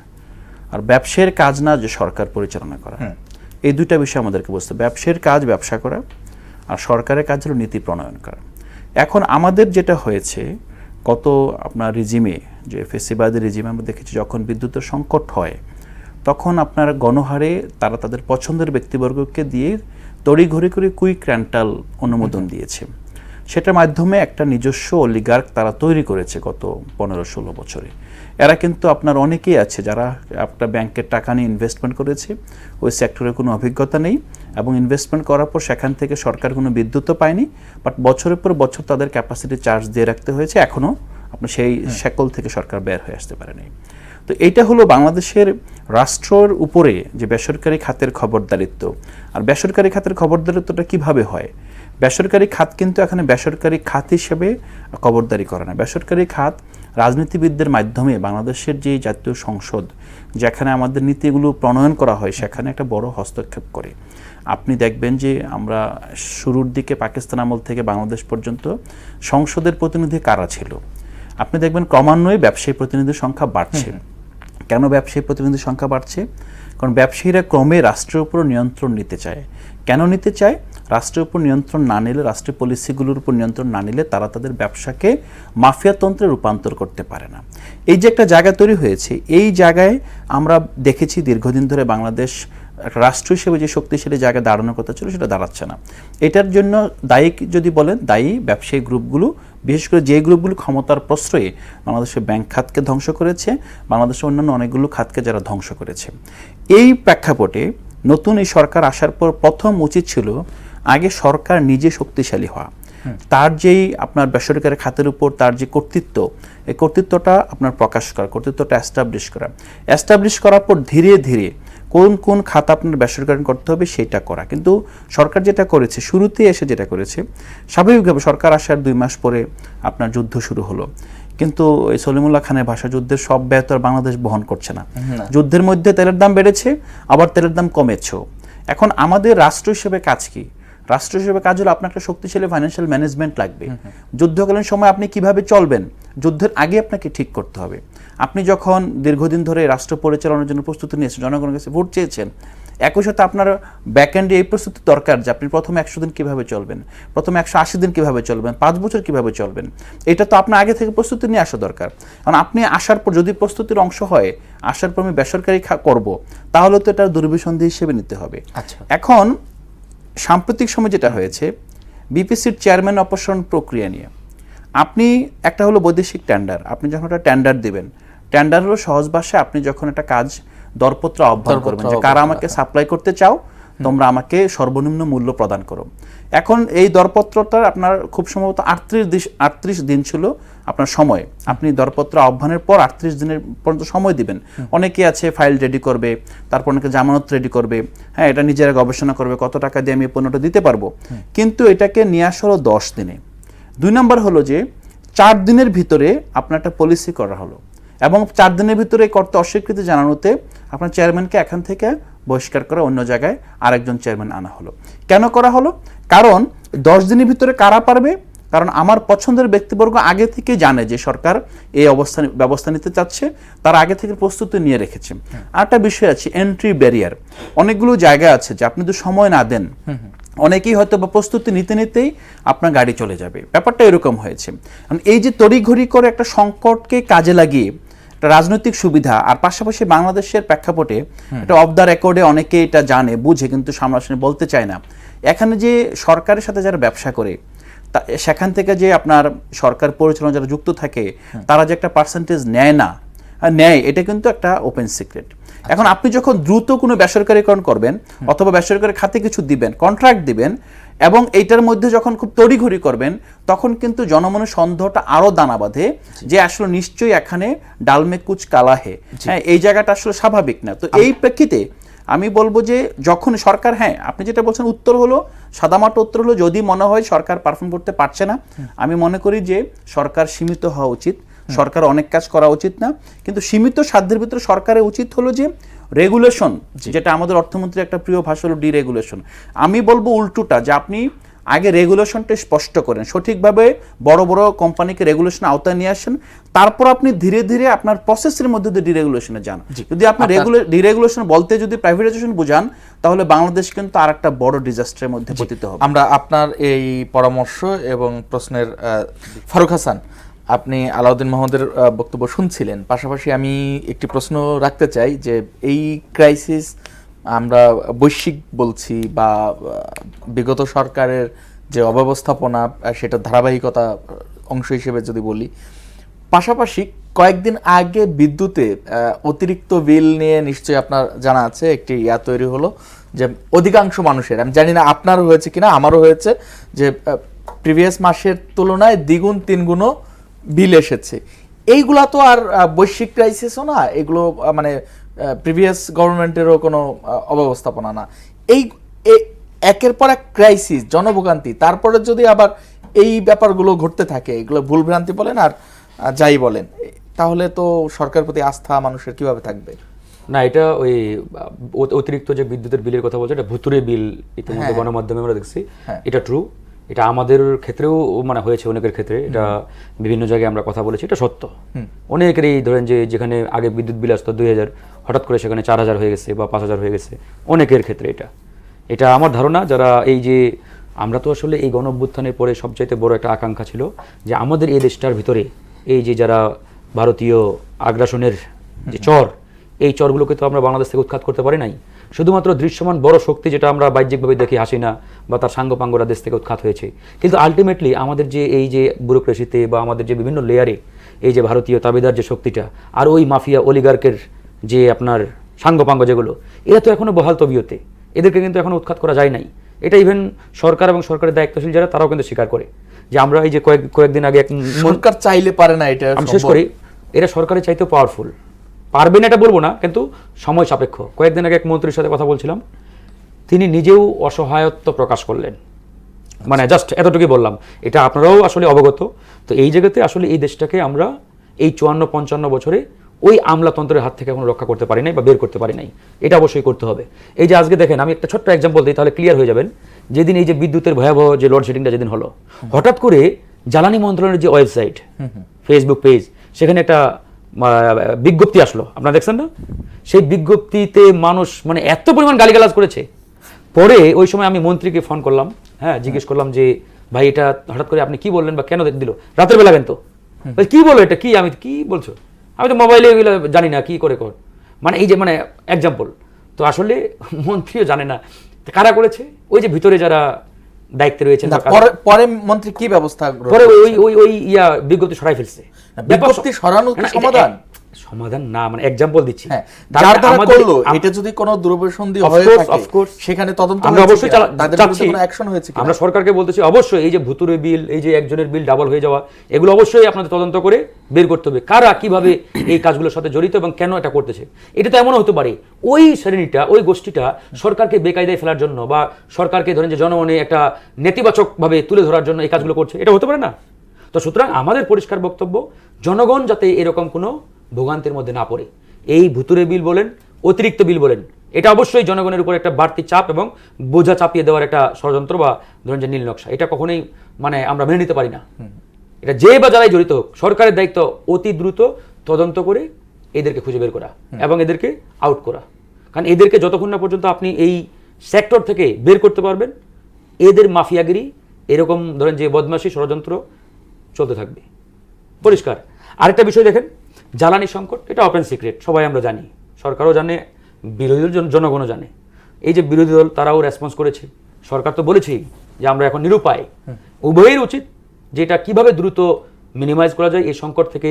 আর ব্যবসায়ের কাজ না যে সরকার পরিচালনা করা। এই দুইটা বিষয় আমাদেরকে বুঝতে হবে। ব্যবসায়ের কাজ ব্যবসা করা, আর সরকারের কাজ হলো নীতি প্রণয়ন করা। এখন আমাদের যেটা হয়েছে কত আপনার রিজিমে, যে ফেসিবাদী রিজিমে আমরা দেখেছি, যখন বিদ্যুতের সংকট হয় তখন আপনার গণহারে তারা তাদের পছন্দের ব্যক্তিবর্গকে দিয়ে তড়িঘড়ি করে কুইক রেন্টাল অনুমোদন দিয়েছে। সেটার মাধ্যমে একটা নিজস্ব অলিগার্ক তারা তৈরি করেছে গত 15-16 বছরে। এরা কিন্তু আপনার অনেকেই আছে যারা আপনার ব্যাংকের টাকা নিয়ে ইনভেস্টমেন্ট করেছে, ওই সেক্টরে কোনো অভিজ্ঞতা নেই এবং ইনভেস্টমেন্ট করার পর সেখান থেকে সরকার কোনো বিদ্যুৎও পায়নি, বাট বছরের পর বছর তাদের ক্যাপাসিটি চার্জ দিয়ে রাখতে হয়েছে, এখনও আপনার সেই শেকল থেকে সরকার বের হয়ে আসতে পারেনি। তো এইটা হলো বাংলাদেশের রাষ্ট্রের উপরে যে বেসরকারি খাতের খবরদারিত্ব। আর বেসরকারি খাতের খবরদারিত্বটা কিভাবে হয়? বেসরকারি খাত কিন্তু এখানে বেসরকারি খাত হিসেবে খবরদারি করে না। বেসরকারি খাত রাজনীতিবিদদের মাধ্যমে বাংলাদেশের যে জাতীয় সংসদ, যেখানে আমাদের নীতিগুলো প্রণয়ন করা হয়, সেখানে একটা বড় হস্তক্ষেপ করে। আপনি দেখবেন যে আমরা শুরুর দিকে পাকিস্তান আমল থেকে বাংলাদেশ পর্যন্ত সংসদের প্রতিনিধি কারা ছিল, আপনি দেখবেন ক্রমান্বয়ে ব্যবসায়ী প্রতিনিধির সংখ্যা বাড়ছে। কেন ব্যবসায়ী প্রতিনিধির সংখ্যা বাড়ছে? কারণ ব্যবসায়ীরা ক্রমে রাষ্ট্রের উপর নিয়ন্ত্রণ নিতে চায়। কেন নিতে চায়? রাষ্ট্রের উপর নিয়ন্ত্রণ না নিলে, রাষ্ট্রের পলিসিগুলোর উপর নিয়ন্ত্রণ না নিলে তারা তাদের ব্যবসাকে মাফিয়াতন্ত্রে রূপান্তর করতে পারে না। এই যে একটা জায়গা তৈরি হয়েছে, এই জায়গায় আমরা দেখেছি দীর্ঘদিন ধরে বাংলাদেশ একটা রাষ্ট্র হিসেবে যে শক্তিশালী জায়গায় দাঁড়ানোর কথা ছিল সেটা দাঁড়াচ্ছে না। এটার জন্য দায়ী যদি বলেন, দায়ী ব্যবসায়ী গ্রুপগুলো, বিশেষ করে যে গ্রুপগুলো ক্ষমতার প্রশ্রয়ে বাংলাদেশের ব্যাংক খাতকে ধ্বংস করেছে, বাংলাদেশের অন্যান্য অনেকগুলো খাতকে যারা ধ্বংস করেছে। এই প্রেক্ষাপটে নতুন এই সরকার আসার পর প্রথম উচিত ছিল আগে সরকার নিজে শক্তিশালী হওয়া। তার যেই আপনার বেসরকারি খাতের উপর তার যে কর্তৃত্ব, এই কর্তৃত্বটা আপনার প্রকাশ করা, কর্তৃত্বটা এস্টাবলিশ করার পর ধীরে ধীরে কোন কোন খাত আপনার বেসরকারি করতে হবে সেটা করা। কিন্তু সরকার যেটা করেছে, শুরুতে এসে যেটা করেছে, স্বাভাবিকভাবে সরকার আসার 2 মাস পরে আপনার যুদ্ধ শুরু হলো, কিন্তু এই সলিমুল্লাহ খানের ভাষা যুদ্ধের সব ব্যয় তো বাংলাদেশ বহন করছে না। যুদ্ধের মধ্যে তেলের দাম বেড়েছে, আবার তেলের দাম কমেছেও। এখন আমাদের রাষ্ট্র হিসেবে কাজ কি? রাষ্ট্র হিসেবে কাজ হলো আপনার একটা শক্তিশালী ফাইন্যান্সিয়াল ম্যানেজমেন্ট লাগবে। যুদ্ধকালীন সময় আপনি কিভাবে চলবেন, যুদ্ধের আগে আপনাকে ঠিক করতে হবে। আপনি যখন দীর্ঘদিন ধরে রাষ্ট্র পরিচালনার জন্য প্রস্তুতি নিয়েছেন, জনগণের কাছে ভোট চেয়েছেন, একই সাথে আপনার ব্যাকএন্ডে এই প্রস্তুতি দরকার যে আপনি প্রথম 100 দিন কিভাবে চলবেন, প্রথম 180 দিন কিভাবে চলবেন, 5 বছর কিভাবে চলবেন, এটা তো আপনার আগে থেকে প্রস্তুতি নিয়ে আসা দরকার। কারণ আপনি আসার পর যদি প্রস্তুতির অংশ হয় আসার পর আমি বেসরকারি করব, তাহলে তো এটা দুর্বিসন্ধি হিসেবে নিতে হবে। আচ্ছা, এখন সাম্প্রতিক সময় যেটা হয়েছে বিপিসির চেয়ারম্যান অপসারণ প্রক্রিয়া নিয়ে, আপনি একটা হলো বৈদেশিক টেন্ডার, আপনি যখন একটা টেন্ডার দিবেন, টেন্ডার হলো সহজ ভাষায় আপনি যখন একটা কাজ দরপত্র আহ্বান করবেন যে কারা আমাকে সাপ্লাই করতে চাও, তোমরা আমাকে সর্বনিম্ন মূল্য প্রদান করো। এখন এই দরপত্রটা আপনার খুব সম্ভবত 38 দিন ছিল আপনার সময়, আপনি দরপত্র আহ্বানের পর 38 দিনের পর্যন্ত সময় দিবেন। অনেকে আছে ফাইল রেডি করবে, তারপর অনেকে জামানত রেডি করবে, হ্যাঁ এটা নিজেরা গবেষণা করবে কত টাকা দিয়ে আমি এই পণ্যটা দিতে পারবো, কিন্তু এটাকে নিয়ে আসা হলো 10 দিনে। 2 নম্বর হলো যে 4 দিনের ভিতরে আপনার একটা পলিসি করা হলো এবং 4 দিনের ভিতরে করতে অস্বীকৃতি জানানোতে আপনার চেয়ারম্যানকে এখান থেকে বহিষ্কার করে অন্য জায়গায় আরেকজন চেয়ারম্যান আনা হলো। কেন করা হলো? কারণ 10 দিনের ভিতরে কারা পারবে? কারণ আমার পছন্দের ব্যক্তিবর্গ আগে থেকে জানে যে সরকার এই ব্যবস্থা নিতে চাচ্ছে, তারা আগে থেকে প্রস্তুতি নিয়ে রেখেছে। আরেকটা বিষয় আছে এন্ট্রি ব্যারিয়ার, অনেকগুলো জায়গা আছে যে আপনি যদি সময় না দেন অনেকেই হয়তো বা প্রস্তুতি নিতে নিতেই আপনার গাড়ি চলে যাবে, ব্যাপারটা এরকম হয়েছে। এই যে তড়িঘড়ি করে একটা সংকটকে কাজে লাগিয়ে রাজনৈতিক সুবিধা আর পাশাপাশি বাংলাদেশের প্রেক্ষাপটে এটা অফ দ্য রেকর্ডে অনেকে এটা জানে বুঝে কিন্তু সামনাসামনি বলতে চায় না, এখানে যে সরকারের সাথে যারা ব্যবসা করে সেখান থেকে যে আপনার সরকার পরিচালনা যারা যুক্ত থাকে তারা যে একটা পার্সেন্টেজ নেয় না, নেয় এটা কিন্তু একটা ওপেন সিক্রেট। এখন আপনি যখন দ্রুত কোনো বেসরকারীকরণ করবেন অথবা বেসরকারি খাতে কিছু দিবেন, কন্ট্রাক্ট দিবেন এবং এইটার মধ্যে যখন খুব তড়িঘড়ি করবেন তখন কিন্তু জনমনের সন্দেহটা আরো দানা বাঁধে যে আসলে নিশ্চয়ই এখানে ডালমে কুচ কালা হে, হ্যাঁ এই জায়গাটা আসলে স্বাভাবিক না। তো এই প্রেক্ষিতে আমি বলবো যে যখন সরকার, হ্যাঁ আপনি যেটা বলছেন উত্তর হলো সাদামাটা উত্তর হলো যদি মনে হয় সরকার পারফর্ম করতে পারছে না, আমি মনে করি যে সরকার সীমিত হওয়া উচিত, সরকার অনেক কাজ করা উচিত না, কিন্তু সীমিত সাধ্যের ভিতরে সরকারের উচিত হলো যে রেগুলেশন, যেটা আমাদের অর্থমন্ত্রী একটা প্রিয় ভাষা হলো ডিরেগুলেশন। আমি বলবো উল্টোটা, যে আপনি আগে রেগুলেশনটা স্পষ্ট করেন, সঠিকভাবে বড় বড় কোম্পানিকে রেগুলেশন আওতায় নিয়ে আসেন, তারপর আপনি ধীরে ধীরে আপনার প্রসেসের মধ্যে দিয়ে ডিরেগুলেশনে যান। যদি আপনি ডিরেগুলেশন বলতে যদি প্রাইভেটাইজেশন বুঝান তাহলে বাংলাদেশ কিন্তু আর একটা বড় ডিজাস্টারের মধ্যে পতিত হবে। আমরা আপনার এই পরামর্শ এবং প্রশ্নের ফারুক হাসান, আপনি আলাউদ্দিন মাহমুদের বক্তব্য শুনছিলেন, পাশাপাশি আমি একটি প্রশ্ন রাখতে চাই যে এই ক্রাইসিস আমরা বৈশ্বিক বলছি বা বিগত সরকারের যে অব্যবস্থাপনা সেটা ধারাবাহিকতা অংশ হিসেবে যদি বলি, পাশাপাশি কয়েকদিন আগে বিদ্যুতে অতিরিক্ত বিল নিয়ে নিশ্চয়ই আপনার জানা আছে, একটি তৈরি হলো যে অধিকাংশ মানুষের, আমি জানি না আপনার হয়েছে কিনা, আমারও হয়েছে, যে প্রিভিয়াস মাসের তুলনায় দ্বিগুণ তিনগুণও বিল এসেছে। এইগুলা তো আর বৈশ্বিক ক্রাইসিসও না, এগুলো মানে প্রিভিয়াস গভর্নমেন্টেরও কোনো অব্যবস্থাপনা না। এই একের পর এক ক্রাইসিস, জনভোগান্তি, তারপরে যদি আবার এই ব্যাপারগুলো ঘটতে থাকে, এগুলো ভুলভ্রান্তি বলেন আর যাই বলেন, তাহলে তো সরকারের প্রতি আস্থা মানুষের কিভাবে থাকবে? না, এটা ওই অতিরিক্ত যে বিদ্যুতের বিলের কথা বলছে, এটা ভুতুরে বিল ইতিমধ্যে গণমাধ্যমে আমরা দেখছি, এটা ট্রু। এটা আমাদের ক্ষেত্রেও মানে হয়েছে, অনেকের ক্ষেত্রে এটা বিভিন্ন জায়গায় আমরা কথা বলেছি, এটা সত্য। অনেকেরই ধরেন যে যেখানে আগে বিদ্যুৎ বিল আসতো 2000, হঠাৎ করে সেখানে 4000 হয়ে গেছে বা 5000 হয়ে গেছে, অনেকের ক্ষেত্রে এটা আমার ধারণা। যারা এই যে আমরা তো আসলে এই গণ অভ্যুত্থানের পরে সবচাইতে বড় একটা আকাঙ্ক্ষা ছিল যে আমাদের এই দেশটার ভিতরে এই যে যারা ভারতীয় আগ্রাসনের যে চর, এই চরগুলোকে তো আমরা বাংলাদেশ থেকে উৎখাত করতে পারি নাই। শুধুমাত্র দৃশ্যমান বড় শক্তি যেটা আমরা বাহ্যিকভাবে দেখি, হাসিনা বা তার সাঙ্গপাঙ্গরা দেশ থেকে উৎখাত হয়েছে, কিন্তু আলটিমেটলি আমাদের যে এই যে ব্যুরোক্রেসিতে বা আমাদের যে বিভিন্ন লেয়ারে এই যে ভারতীয় তাবেদার যে শক্তিটা আর ওই মাফিয়া অলিগার্কের যে আপনার সাঙ্গপাঙ্গ যেগুলো, এরা তো এখনো বহাল তবিয়তে, এদেরকে কিন্তু এখনো উৎখাত করা যায় নাই। এটা ইভেন সরকার এবং সরকারের দায়িত্বশীল যারা, তারাও কিন্তু স্বীকার করে যে আমরা এই যে কয়েকদিন আগে সরকার চাইলে পারে না, এটা আমি শেষ করি, এরা সরকারের চাইতেও পাওয়ারফুল, পারবে না এটা বলবো না, কিন্তু সময় সাপেক্ষ। কয়েকদিন আগে এক মন্ত্রীর সাথে কথা বলছিলাম, তিনি নিজেও অসহায়ত্ব প্রকাশ করলেন, মানে জাস্ট এতটুকুই বললাম, এটা আপনারাও আসলে অবগত। তো এই জায়গাতে আসলে এই দেশটাকে আমরা এই 54-55 বছরে ওই আমলাতন্ত্রের হাত থেকে এখন রক্ষা করতে পারি নাই বা বের করতে পারি নাই, এটা অবশ্যই করতে হবে। এই যে আজকে দেখেন, আমি একটা ছোট্ট এক্সাম্পল দিই তাহলে ক্লিয়ার হয়ে যাবেন। যেদিন এই যে বিদ্যুতের ভয়াবহ যে লোডশেডিংটা যেদিন হলো, হঠাৎ করে জ্বালানি মন্ত্রণালয়ের যে ওয়েবসাইট, ফেসবুক পেজ, সেখানে একটা বিজ্ঞপ্তি আসলো, আপনারা দেখছেন না? সেই বিজ্ঞপ্তিতে মানুষ মানে এত পরিমাণ গালিগালাজ করেছে। পরে ওই সময় আমি মন্ত্রীকে ফোন করলাম, হ্যাঁ, জিজ্ঞেস করলাম যে ভাই এটা হঠাৎ করে আপনি কি বললেন বা কেন দিল, রাতের বেলা কিন্তু কি বলো, এটা কি, আমি কি বলছো, আমি তো মোবাইলে এগুলো জানি না কি করে কর, মানে এই যে মানে এক্সাম্পল। তো আসলে মন্ত্রীও জানে না কারা করেছে, ওই যে ভিতরে যারা দায়িত্বে রয়েছেন। পরে মন্ত্রী কি ব্যবস্থা পরে ওই বিজ্ঞপ্তি সরাই ফেলছে। বিজ্ঞপ্তি সরানো কি সমাধান? সমাধান না, মানে এক্সাম্পল দিচ্ছি। যার দ্বারা করলো এটা যদি কোনো দুর্ব্যসন্ধি হয়ে থাকে সেখানে তদন্ত আমরা অবশ্যই চাচ্ছি, কোনো অ্যাকশন হয়েছে কিনা আমরা সরকারকে বলতেছি অবশ্যই এই যে ভুতুরে বিল, এই যে একজনের বিল ডাবল হয়ে যাওয়া, এগুলো অবশ্যই আপনাদের তদন্ত করে বের করতে হবে কারা কিভাবে এই কাজগুলোর সাথে জড়িত এবং কেন এটা করতেছে। এটা তো এমনও হতে পারে ওই শ্রেণীটা, ওই গোষ্ঠীটা সরকারকে বেকায়দায় ফেলার জন্য বা সরকারকে ধরেন যে জনমনে একটা নেতিবাচকভাবে তুলে ধরার জন্য এই কাজগুলো করছে, এটা হতে পারে না? তো সুতরাং আমাদের পরিষ্কার বক্তব্য, জনগণ যাতে এরকম কোনো ভোগান্তির মধ্যে না পড়ে, এই ভুতুরে বিল বলেন, অতিরিক্ত বিল বলেন, এটা অবশ্যই জনগণের উপর একটা বাড়তি চাপ এবং বোঝা চাপিয়ে দেওয়ার একটা ষড়যন্ত্র বা ধরেন যে নীল নকশা, এটা কখনোই মানে আমরা মেনে নিতে পারি না। এটা যে বা যারাই জড়িত হোক, সরকারের দায়িত্ব অতি দ্রুত তদন্ত করে এদেরকে খুঁজে বের করা এবং এদেরকে আউট করা। কারণ এদেরকে যতক্ষণ না পর্যন্ত আপনি এই সেক্টর থেকে বের করতে পারবেন, এদের মাফিয়াগিরি, এরকম ধরেন যে বদমাশি ষড়যন্ত্র চলতে থাকবে। পরিষ্কার। আরেকটা বিষয় দেখেন, জ্বালানি সংকট, এটা ওপেন সিক্রেট, সবাই আমরা জানি, সরকারও জানে, বিরোধী দল, জনগণও জানে। এই যে বিরোধী দল তারাও রেসপন্স করেছে, সরকার তো বলেছেই যে আমরা এখন নিরুপায়। উভয়ের উচিত যেটা কিভাবে দ্রুত মিনিমাইজ করা যায়, এই সংকট থেকে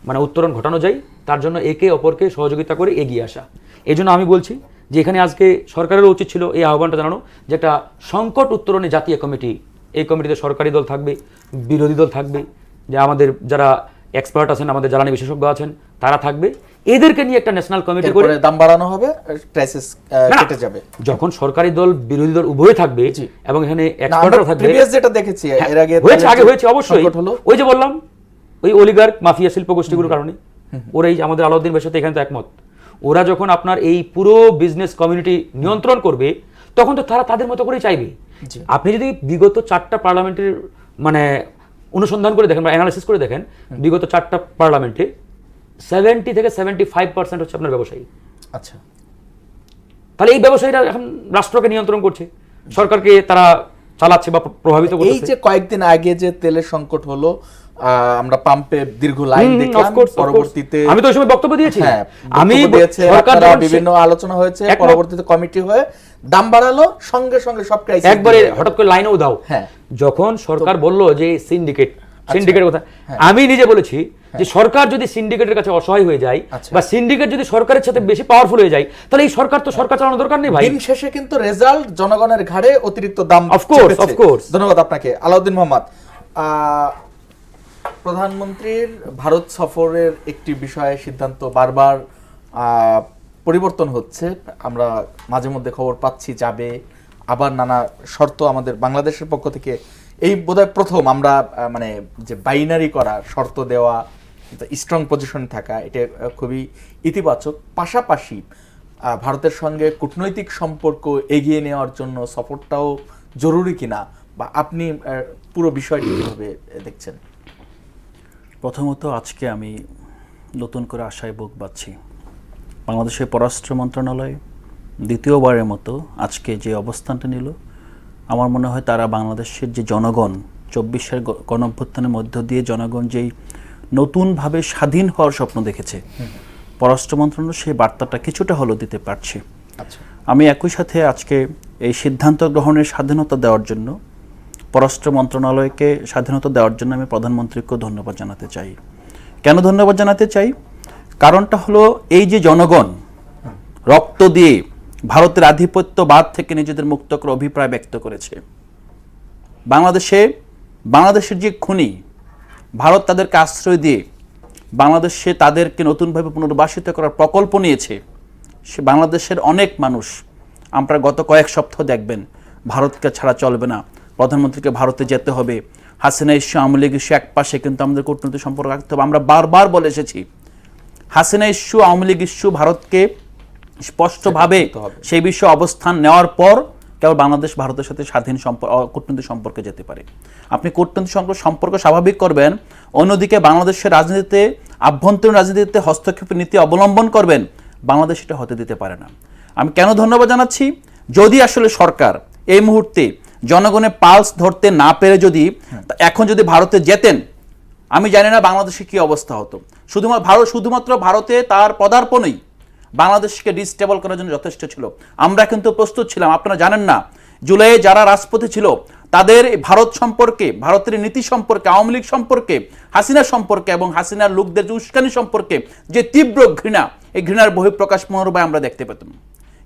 মানে উত্তরণ ঘটানো যায়, তার জন্য একে অপরকে সহযোগিতা করে এগিয়ে আসা। এই জন্য আমি বলছি যে এখানে আজকে সরকারেরও উচিত ছিল এই আহ্বানটা জানানো যে একটা সংকট উত্তরণে জাতীয় কমিটি, এই কমিটিতে সরকারি দল থাকবে, বিরোধী দল থাকবে, যে আমাদের যারা এক্সপার্ট আছেন, আমাদের জ্বালানি বিশেষজ্ঞ আছেন, তারা থাকবে, এদেরকে নিয়ে একটা ন্যাশনাল কমিটি করে দাম বাড়ানো হবে, ক্রাইসিস কেটে যাবে। যখন সরকারি দল বিরোধী দল উভয় থাকবে এবং এখানে এক্সপার্টরা থাকবে, প্রিভিয়াস যেটা দেখেছি এর আগে হয়েছে অবশ্যই, ওই যে বললাম ওই অলিগার্ক মাফিয়া শিল্প গোষ্ঠীগুলোর কারণে ওরা, এই আমাদের আলাউদ্দিন ভাইয়ের সাথে এখানে তো একমত, ওরা যখন আপনার এই পুরো বিজনেস কমিউনিটি নিয়ন্ত্রণ করবে, তখন তো তারা তাদের মতো করেই চাইবে। আপনি যদি বিগত 4টা পার্লামেন্টের মানে অনুসন্ধান করে দেখেন বা অ্যানালাইসিস করে দেখেন, বিগত 4টা পার্লামেন্টে 70 থেকে 75% হচ্ছে আপনার ব্যবসায়ী। আচ্ছা, তাহলে এই ব্যবসায়ীরা এখন রাষ্ট্রকে নিয়ন্ত্রণ করছে, সরকারকে তারা চালাচ্ছে বা প্রভাবিত করছে। এই যে কয়েকদিন আগে যে তেলের সংকট হলো, আমরা পাম্পে দীর্ঘ লাইন দেখলাম, পরবর্তীতে আমি তো ওই সময় বক্তব্য দিয়েছি, আমি সরকার বিভিন্ন আলোচনা হয়েছে, পরবর্তীতে কমিটি হয়ে দাম বাড়ালো, সঙ্গে সঙ্গে সব ক্রাইসিস একবারে হঠাৎ করে লাইনও দাও। যখন সরকার বলল যে সিন্ডিকেটের কথা, আমি নিজে বলেছি যে সরকার যদি সিন্ডিকেটের কাছে অসহায় হয়ে যায় বা সিন্ডিকেট যদি সরকারের সাথে বেশি পাওয়ারফুল হয়ে যায়, তাহলে এই সরকার তো সরকার চালানোর দরকার নেই ভাই। দিন শেষে কিন্তু রেজাল্ট জনগণের ঘাড়ে অতিরিক্ত দাম। অফকোর্স। ধন্যবাদ আপনাকে আলাউদ্দিন মোহাম্মদ। প্রধানমন্ত্রীর ভারত সফরের একটি বিষয়ে সিদ্ধান্ত বারবার পরিবর্তন হচ্ছে, আমরা মাঝে মধ্যে খবর পাচ্ছি যাবে, আবার নানা শর্ত আমাদের বাংলাদেশের পক্ষ থেকে, এই বোধহয় প্রথম আমরা মানে যে বাইনারি করা, শর্ত দেওয়া, স্ট্রং পজিশন থাকা, এটা খুবই ইতিবাচক। পাশাপাশি ভারতের সঙ্গে কূটনৈতিক সম্পর্ক এগিয়ে নেওয়ার জন্য সফরটাও জরুরি কিনা, বা আপনি পুরো বিষয়টি কিভাবে দেখছেন? প্রথমত আজকে আমি নতুন করে আশায় বুক বাঁধছি, বাংলাদেশের পররাষ্ট্র মন্ত্রণালয় দ্বিতীয়বারের মতো আজকে যে অবস্থানটা নিল, আমার মনে হয় তারা বাংলাদেশের যে জনগণ 24-এর গণঅভ্যুত্থানের মধ্য দিয়ে জনগণ যেই নতুনভাবে স্বাধীন হওয়ার স্বপ্ন দেখেছে, পররাষ্ট্র মন্ত্রণালয় সেই বার্তাটা কিছুটা হলেও দিতে পারছে। আমি একই সাথে আজকে এই সিদ্ধান্ত গ্রহণের স্বাধীনতা দেওয়ার জন্য, পররাষ্ট্র মন্ত্রণালয়কে স্বাধীনতা দেওয়ার জন্য আমি প্রধানমন্ত্রীকেও ধন্যবাদ জানাতে চাই। কেন ধন্যবাদ জানাতে চাই? কারণটা হলো এই যে জনগণ রক্ত দিয়ে ভারতের আধিপত্যবাদ থেকে নিজেদের মুক্ত করে অভিপ্রায় ব্যক্ত করেছে, বাংলাদেশের যে খুনি, ভারত তাদেরকে আশ্রয় দিয়ে বাংলাদেশে তাদেরকে নতুনভাবে পুনর্বাসিত করার প্রকল্প নিয়েছে, সে বাংলাদেশের অনেক মানুষ, আমরা গত কয়েক সপ্তাহ দেখবেন ভারতকে ছাড়া চলবে না, প্রধানমন্ত্রীকে ভারতে যেতে হবে, হাসিনা ইস্যু, আওয়ামী লীগ ইস্যু এক পাশে, কিন্তু আমাদের কূটনৈতিক সম্পর্ক রাখতে হবে। আমরা বারবার বলে এসেছি হাসিনা ইস্যু, আওয়ামী লীগ ইস্যু, ভারতকে স্পষ্টভাবে সেই বিষয়ে অবস্থান নেওয়ার পর কেবল বাংলাদেশ ভারতের সাথে স্বাধীন কূটনৈতিক সম্পর্কে যেতে পারে। আপনি কূটনৈতিক সম্পর্ক স্বাভাবিক করবেন, অন্যদিকে বাংলাদেশের রাজনীতিতে আভ্যন্তরীণ রাজনীতিতে হস্তক্ষেপের নীতি অবলম্বন করবেন, বাংলাদেশ এটা হতে দিতে পারে না। আমি কেন ধন্যবাদ জানাচ্ছি, যদি আসলে সরকার এই মুহূর্তে জনগণের পালস ধরতে না পেরে যদি এখন যদি ভারতে যেতেন, আমি জানি না বাংলাদেশে কি অবস্থা হতো। শুধুমাত্র ভারতে তার পদার্পণই বাংলাদেশকে ডিস্টেবল করার জন্য যথেষ্ট ছিল। আমরা কিন্তু প্রস্তুত ছিলাম। আপনারা জানেন না, জুলাইয়ে যারা রাজপথে ছিল তাদের ভারত সম্পর্কে, ভারতের নীতি সম্পর্কে, আওয়ামী লীগ সম্পর্কে, হাসিনা সম্পর্কে এবং হাসিনার লোকদের যে উস্কানি সম্পর্কে যে তীব্র ঘৃণা, এই ঘৃণার বহিঃপ্রকাশ পুনর্বার আমরা দেখতে পেতাম।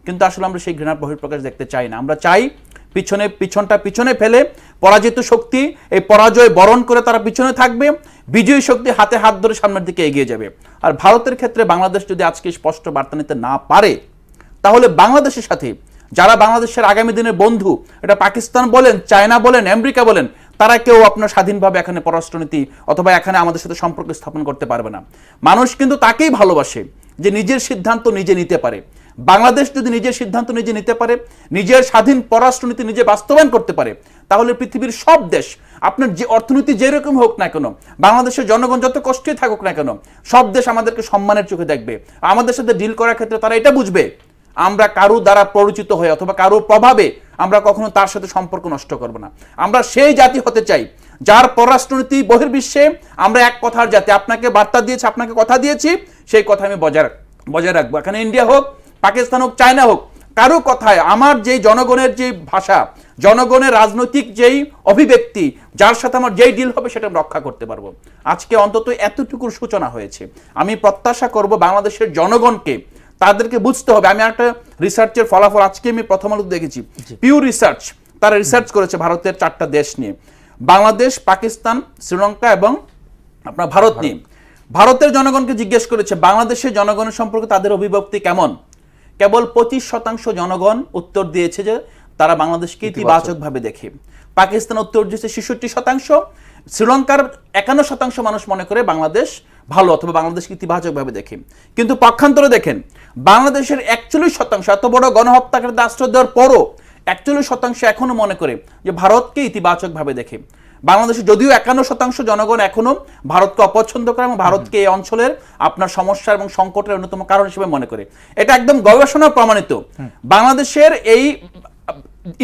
কিন্তু আসলে আমরা সেই ঘৃণার বহিঃপ্রকাশ দেখতে চাই না। আমরা চাই পিছনটা পিছনে ফেলে পরাজিত শক্তি এই পরাজয় বরণ করে তারা পিছনে থাকবে, বিজয়ী শক্তি হাতে হাত ধরে সামনের দিকে এগিয়ে যাবে। আর ভারতের ক্ষেত্রে বাংলাদেশ যদি আজকে স্পষ্ট বার্তা নিতে না পারে, তাহলে বাংলাদেশের সাথে যারা বাংলাদেশের আগামী দিনের বন্ধু, এটা পাকিস্তান বলেন, চায়না বলেন, আমেরিকা বলেন, তারা কেউ আপনার স্বাধীনভাবে এখানে পররাষ্ট্রনীতি অথবা এখানে আমাদের সাথে সম্পর্ক স্থাপন করতে পারবে না। মানুষ কিন্তু তাকেই ভালোবাসে যে নিজের সিদ্ধান্ত নিজে নিতে পারে। বাংলাদেশ যদি নিজের সিদ্ধান্ত নিজে নিতে পারে, নিজের স্বাধীন পররাষ্ট্রনীতি নিজে বাস্তবায়ন করতে পারে, তাহলে পৃথিবীর সব দেশ, আপনার যে অর্থনীতি যেরকম হোক না কেন, বাংলাদেশের জনগণ যত কষ্টে থাকুক না কেন, সব দেশ আমাদেরকে সম্মানের চোখে দেখবে। আমাদের সাথে ডিল করার ক্ষেত্রে তারা এটা বুঝবে, আমরা কারো দ্বারা পরিচিত হয়ে অথবা কারো প্রভাবে আমরা কখনো তার সাথে সম্পর্ক নষ্ট করব না। আমরা সেই জাতি হতে চাই যার পররাষ্ট্রনীতি বহির্বিশ্বে আমরা এক কথার জাতি। আপনাকে বার্তা দিয়েছি, আপনাকে কথা দিয়েছি, সেই কথা আমি বজায় রাখবো। এখানে ইন্ডিয়া হোক, পাকিস্তান হোক, চায়না হোক, কারো কথায় আমার যেই জনগণের যে ভাষা, জনগণের রাজনৈতিক যেই অভিব্যক্তি, যার সাথে আমার যেই ডিল হবে সেটা রক্ষা করতে পারবো। আজকে অন্তত এতটুকুর সূচনা হয়েছে। আমি প্রত্যাশা করব বাংলাদেশের জনগণকে, তাদেরকে বুঝতে হবে। আমি একটা রিসার্চের ফলাফল আজকে আমি প্রথম আলোতে দেখেছি, পিউ রিসার্চ, তারা রিসার্চ করেছে ভারতের 4টা দেশ নিয়ে, বাংলাদেশ, পাকিস্তান, শ্রীলঙ্কা এবং আপনার ভারত নিয়ে। ভারতের জনগণকে জিজ্ঞেস করেছে বাংলাদেশের জনগণের সম্পর্কে তাদের অভিব্যক্তি কেমন। কেবল 25% জনগণ উত্তর দিয়েছে যে তারা বাংলাদেশকে ইতিবাচকভাবে দেখে। পাকিস্তান উত্তর দিয়েছে 66%, শ্রীলঙ্কার 51% মানুষ মনে করে বাংলাদেশ ভালো অথবা বাংলাদেশকে ইতিবাচকভাবে দেখে। কিন্তু পক্ষান্তরে দেখেন, বাংলাদেশের 41%, এত বড় গণহত্যাকারীদের আশ্রয় দেওয়ার পরও 41% এখনো মনে করে যে ভারতকে ইতিবাচকভাবে দেখে। বাংলাদেশে যদিও 51% জনগণ এখনো ভারতকে অপছন্দ করে এবং ভারতকে এই অঞ্চলের আপনার সমস্যা এবং সংকটের অন্যতম কারণ হিসেবে মনে করে। এটা একদম গবেষণা প্রমাণিত। বাংলাদেশের এই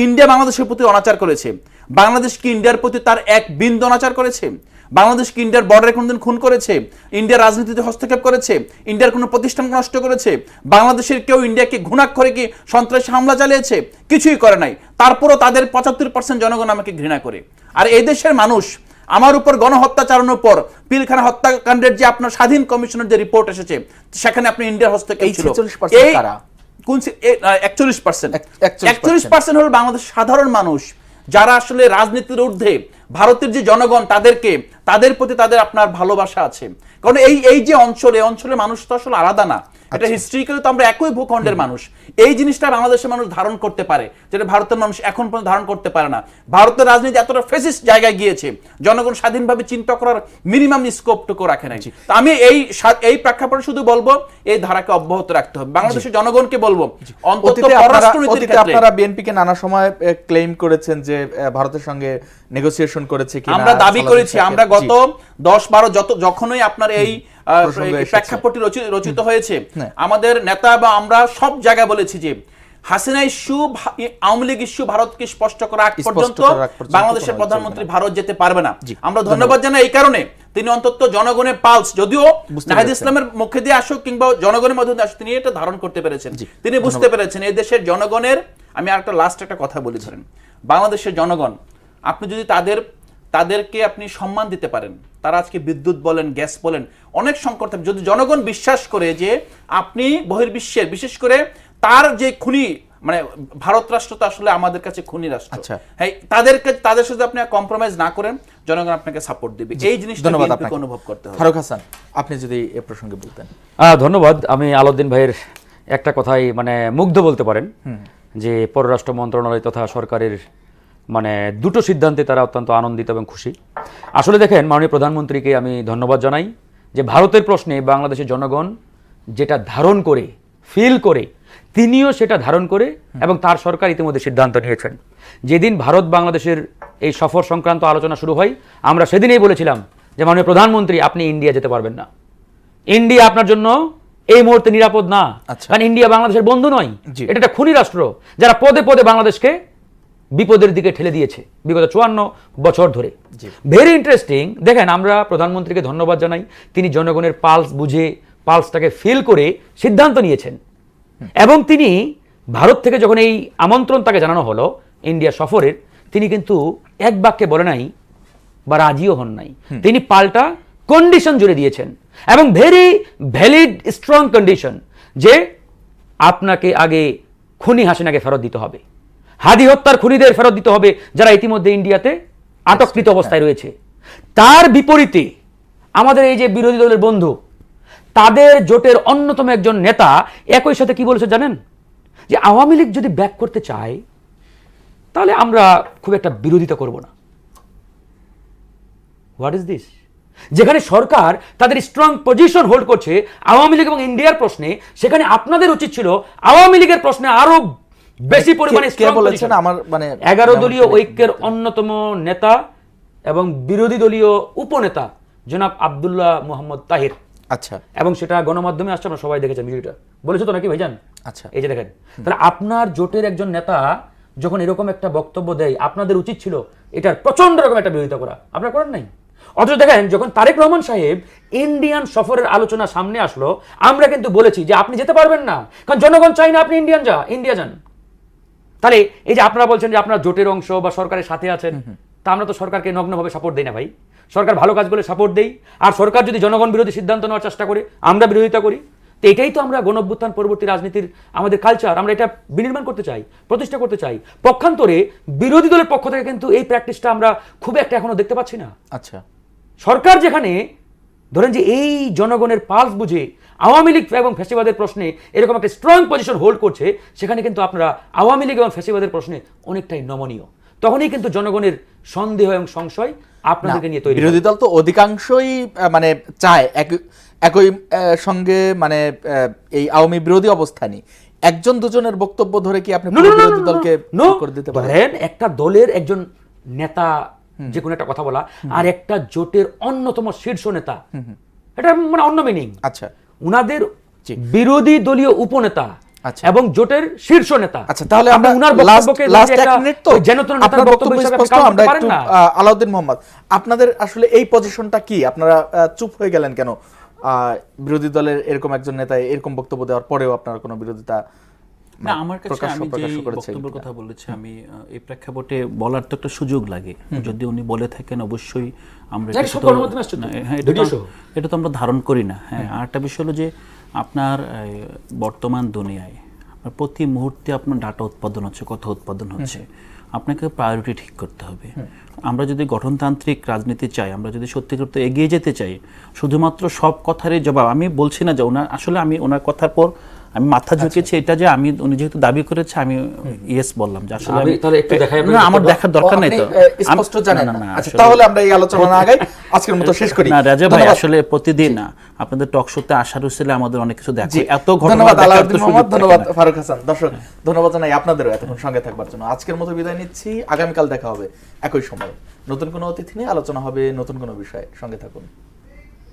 ইন্ডিয়া বাংলাদেশের প্রতি অনাচার করেছে, বাংলাদেশ কি ইন্ডিয়ার প্রতি তার এক বিন্দু অনাচার করেছে? বাংলাদেশ কি ইন্ডিয়ার বর্ডারে কোনদিন খুন করেছে? ইন্ডিয়ার রাজনীতিতে হস্তক্ষেপ করেছে? ইন্ডিয়ার কোনো প্রতিষ্ঠানকে নষ্ট করেছে? বাংলাদেশের কেউ ইন্ডিয়াকে ঘুণাক্ষরে কি সন্ত্রাসী হামলা চালিয়েছে? কিছুই করে নাই। তারপরও তাদের 75% জনগণ আমাকে ঘৃণা করে। আর এই দেশের মানুষ আমার উপর গণহত্যা চালানোর পর পিলখানা হত্যাকাণ্ডের যে আপনার স্বাধীন কমিশনের যে রিপোর্ট এসেছে, সেখানে আপনি ইন্ডিয়ার হস্তক্ষেপ ছিল। 41% হল বাংলাদেশ সাধারণ মানুষ, যারা আসলে রাজনীতির ঊর্ধ্বে ভারতের যে জনগণ, তাদের প্রতি তাদের আপনার ভালোবাসা আছে। কারণ এই যে অঞ্চলে মানুষ তো আসলে আলাদা না, এটা হিস্ট্রিক্যালি তো আমরা একই ভূখণ্ডের মানুষ। এই জিনিসটা বাংলাদেশের মানুষ ধারণ করতে পারে, যেটা ভারতের মানুষ এখন পর্যন্ত ধারণ করতে পারে না। ভারতের রাজনীতি এতটা ফেসিস্ট জায়গায় গিয়েছে, জনগণ স্বাধীনভাবে চিন্তা করার মিনিমাম স্কোপটুকু রাখে নাই। তো আমি এই প্রেক্ষাপটে শুধু বলবো এই ধারাকে অব্যাহত রাখতে হবে। বাংলাদেশের জনগণকে বলবো, অন্তত পররাষ্ট্রনীতির ক্ষেত্রে আপনারা বিএনপিকে নানা সময় ক্লেম করেছেন যে ভারতের সঙ্গে নেগোসিয়েশন করেছে কিনা, আমরা দাবি করেছি। আমরা গত 10-12 যখনই আপনার এই প্রেক্ষাপটটি রচিত হয়েছে, আমাদের নেতা বা আমরা সব জায়গায় বলেছি যে হাসিনা ইস্যু, আওয়ামী লীগ ইস্যু ভারতকে স্পষ্ট করা আগ পর্যন্ত বাংলাদেশের প্রধানমন্ত্রী ভারত যেতে পারবে না। আমরা ধন্যবাদ জানাই এই কারণে, তিনি অন্তত জনগণের পালস, যদিও নাহিদ ইসলামের মুখে দিয়ে আসুক কিংবা জনগণের মধ্যে দিয়ে আসুক, তিনি এটা ধারণ করতে পেরেছেন। তিনি বুঝতে পেরেছেন এই দেশের জনগণের, আমি লাস্ট একটা কথা বলি, ধরেন বাংলাদেশের জনগণ, আপনি যদি তাদেরকে আপনি সম্মান দিতে পারেন, তারা আজকে বিদ্যুৎ বলেন, গ্যাস বলেন, অনেক সংকট থাকে। যদি জনগণ বিশ্বাস করে যে আপনি বহির্বিশ্বের, বিশেষ করে তার যে খুনি, মানে ভারত রাষ্ট্র তো আসলে আমাদের কাছে খুনি রাষ্ট্র, হ্যাঁ, তাদের সাথে আপনি কম্প্রোমাইজ না করেন, জনগণ আপনাকে সাপোর্ট দিবে। এই জিনিসটা বিএনপিকে অনুভব করতে হবে। ফারুক হাসান, আপনি যদি এ প্রসঙ্গে বলতেন। ধন্যবাদ। আমি আলাউদ্দিন ভাইয়ের একটা কথাই মানে মুগ্ধ বলতে পারেন যে পররাষ্ট্র মন্ত্রণালয় তথা সরকারের মানে দুটো সিদ্ধান্তে তারা অত্যন্ত আনন্দিত এবং খুশি। আসলে দেখেন, মাননীয় প্রধানমন্ত্রীকে আমি ধন্যবাদ জানাই যে ভারতের প্রশ্নে বাংলাদেশের জনগণ যেটা ধারণ করে, ফিল করে, তিনিও সেটা ধারণ করে এবং তার সরকার ইতিমধ্যে সিদ্ধান্ত নিয়েছেন। যেদিন ভারত বাংলাদেশের এই সফর সংক্রান্ত আলোচনা শুরু হয়, আমরা সেদিনেই বলেছিলাম যে মাননীয় প্রধানমন্ত্রী, আপনি ইন্ডিয়া যেতে পারবেন না। ইন্ডিয়া আপনার জন্য এই মুহূর্তে নিরাপদ না। আচ্ছা। কারণ ইন্ডিয়া বাংলাদেশের বন্ধু নয়, জি। এটা একটা খুনি রাষ্ট্র যারা পদে পদে বাংলাদেশকে বিপদের দিকে ঠেলে দিয়েছে বিগত 54 বছর ধরে। জি। Very interesting. দেখেন, আমরা প্রধানমন্ত্রীকে ধন্যবাদ জানাই, তিনি জনগণের পালস বুঝে, পালসটাকে ফিল করে সিদ্ধান্ত নিয়েছেন। এবং তিনি ভারত থেকে যখন এই আমন্ত্রণ তাকে জানানো হলো ইন্ডিয়া সফরের, তিনি কিন্তু এক বাক্যে বলে নাই বা রাজিও হন নাই, তিনি পাল্টা কন্ডিশন জুড়ে দিয়েছেন, এবং ভেরি ভ্যালিড স্ট্রং কন্ডিশন, যে আপনাকে আগে খুনি হাসিনাকে ফেরত দিতে হবে, হাদি হত্যার খুনিদের ফেরত দিতে হবে যারা ইতিমধ্যে ইন্ডিয়াতে আটককৃত অবস্থায় রয়েছে। তার বিপরীতে আমাদের এই যে বিরোধী দলের বন্ধু, তাদের জোটের অন্যতম একজন নেতা একই সাথে কি বলেছে জানেন? যে আওয়ামী লীগ যদি ব্যাক করতে চায় তাহলে আমরা খুব একটা বিরোধিতা করব না। What is this? যেখানে সরকার তাদের স্ট্রং পজিশন হোল্ড করছে আওয়ামী লীগ এবং ইন্ডিয়ার প্রশ্নে, সেখানে আপনাদের উচিত ছিল আওয়ামী লীগের প্রশ্নে আরো বেশি পরিমাণে কে বলেছেন? আমার মানে 11 দলীয় ঐক্যের অন্যতম নেতা এবং বিরোধী দলীয় উপনেতা জনাব আব্দুল্লাহ মোহাম্মদ তাহির। আচ্ছা এবং সেটা গণমাধ্যমে আসছে, আমরা সবাই দেখেছেন ভিডিওটা। বলেছো তো নাকি ভাইজান? আচ্ছা। এই যে দেখেন, তাহলে আপনার জোটের একজন নেতা যখন এরকম একটা বক্তব্য দেয়, আপনাদের উচিত ছিল এটার প্রচন্ড রকম একটা বিরোধিতা করা। আপনারা করেন নাই। অথচ দেখেন, যখন তারেক রহমান সাহেব ইন্ডিয়ান সফরের আলোচনা সামনে আসলো, আমরা কিন্তু বলেছি যে আপনি যেতে পারবেন না, কারণ জনগণ চাই না আপনি ইন্ডিয়া যান। তাহলে এই যে আপনারা বলছেন যে আপনারা জোটের অংশ বা সরকারের সাথে আছেন, তা আমরা তো সরকারকে নগ্নভাবে সাপোর্ট দিই না ভাই। সরকার ভালো কাজ করলে সাপোর্ট দেই, আর সরকার যদি জনগণ বিরোধী সিদ্ধান্ত নেওয়ার চেষ্টা করে আমরা বিরোধিতা করি। তো এটাই তো আমরা গণঅভ্যুত্থান পরবর্তী রাজনীতির আমাদের কালচার, আমরা এটা বিনির্মাণ করতে চাই, প্রতিষ্ঠা করতে চাই। পক্ষান্তরে বিরোধী দলের পক্ষ থেকে কিন্তু এই প্র্যাকটিসটা আমরা খুব একটা এখনো দেখতে পাচ্ছি না। আচ্ছা। সরকার যেখানে ধরেন যে এই জনগণের পালস বুঝে আওয়ামী লীগ এবং ফ্যাসিবাদের প্রশ্নে এরকম একটা স্ট্রং পজিশন হোল্ড করছে, সেখানে কিন্তু আপনারা আওয়ামী লীগ এবং ফ্যাসিবাদের প্রশ্নে অনেকটাই নমনীয়। তখনই কিন্তু জনগণের সন্দেহ এবং সংশয় আপনাদেরকে নিয়ে তৈরি। বিরোধী দল তো অধিকাংশই মানে চায় একই সঙ্গে মানে এই আওয়ামী বিরোধী অবস্থানই। একজন দুজনের বক্তব্য ধরে কি আপনি বিরোধী দলকে করে দিতে পারেন? ধরেন একটা দলের একজন নেতা যে কোনো একটা কথা বলা, আর একটা জোটের অন্যতম শীর্ষ নেতা, এটা মানে অন্য মিনিং। আচ্ছা। উনাদের বিরোধী দলীয় উপনেতা আচ্ছা। এবং জোটের শীর্ষ নেতা। আচ্ছা, তাহলে আমরা উনার বক্তব্যকে লাস্ট এক মিনিট তো জনতন নেতার বক্তব্য হিসেবে স্পষ্ট। কাউন্ট আমরা করতে পারেন একটু না। আলাউদ্দিন মোহাম্মদ, আপনাদের আসলে এই পজিশনটা কি? আপনারা চুপ হয়ে গেলেন কেন? বিরোধী দলের এরকম একজন নেতা এরকম বক্তব্য দেওয়ার পরেও আপনারা কোনো বিরোধিতা? না, আমার কাছে আমি যে বক্তব্যের কথা বলেছি, আমি এই প্রেক্ষাপটে বলার তো একটা সুযোগ লাগে। যদি উনি বলে থাকেন অবশ্যই আমরা এটা তো আমরা ধারণ করি না। হ্যাঁ, আর একটা বিষয় হলো যে আপনার বর্তমান দুনিয়ায় প্রতি মুহূর্তে আপনার ডাটা উৎপাদন হচ্ছে, কথা উৎপাদন হচ্ছে, আপনাকে প্রায়োরিটি ঠিক করতে হবে। আমরা যদি গঠনতান্ত্রিক রাজনীতি চাই, আমরা যদি সত্যিকার এগিয়ে যেতে চাই, শুধুমাত্র সব কথারই জবাব আমি বলছি না যে ওনার, আসলে আমি ওনার কথার পর আমি মাথা ঝুঁকেছি, এটা যে আমি উনি যেহেতু দাবি করেছে আমি ইয়েস বললাম, যে আসলে আমার দেখার দরকার নাই। তো স্পষ্ট জানেন না। আচ্ছা, তাহলে আমরা এই আলোচনা না আগাই, আজকের মতো শেষ করি। না রাজা ভাই, আসলে প্রতিদিন না আপনাদের টক শোতে আসার হইলে আমাদের অনেক কিছু দেখো, এত ঘটনা। ধন্যবাদ আলাউদ্দিন মোহাম্মদ, ধন্যবাদ ফারুক হাসান। দর্শক, ধন্যবাদ জানাই আপনাদেরও এতক্ষণ সঙ্গে থাকবার জন্য। আজকের মতো বিদায় নিচ্ছি, আগামীকাল দেখা হবে একই সময়। নতুন কোনো অতিথি নিয়ে আলোচনা হবে, নতুন কোনো বিষয়ে। সঙ্গে থাকুন।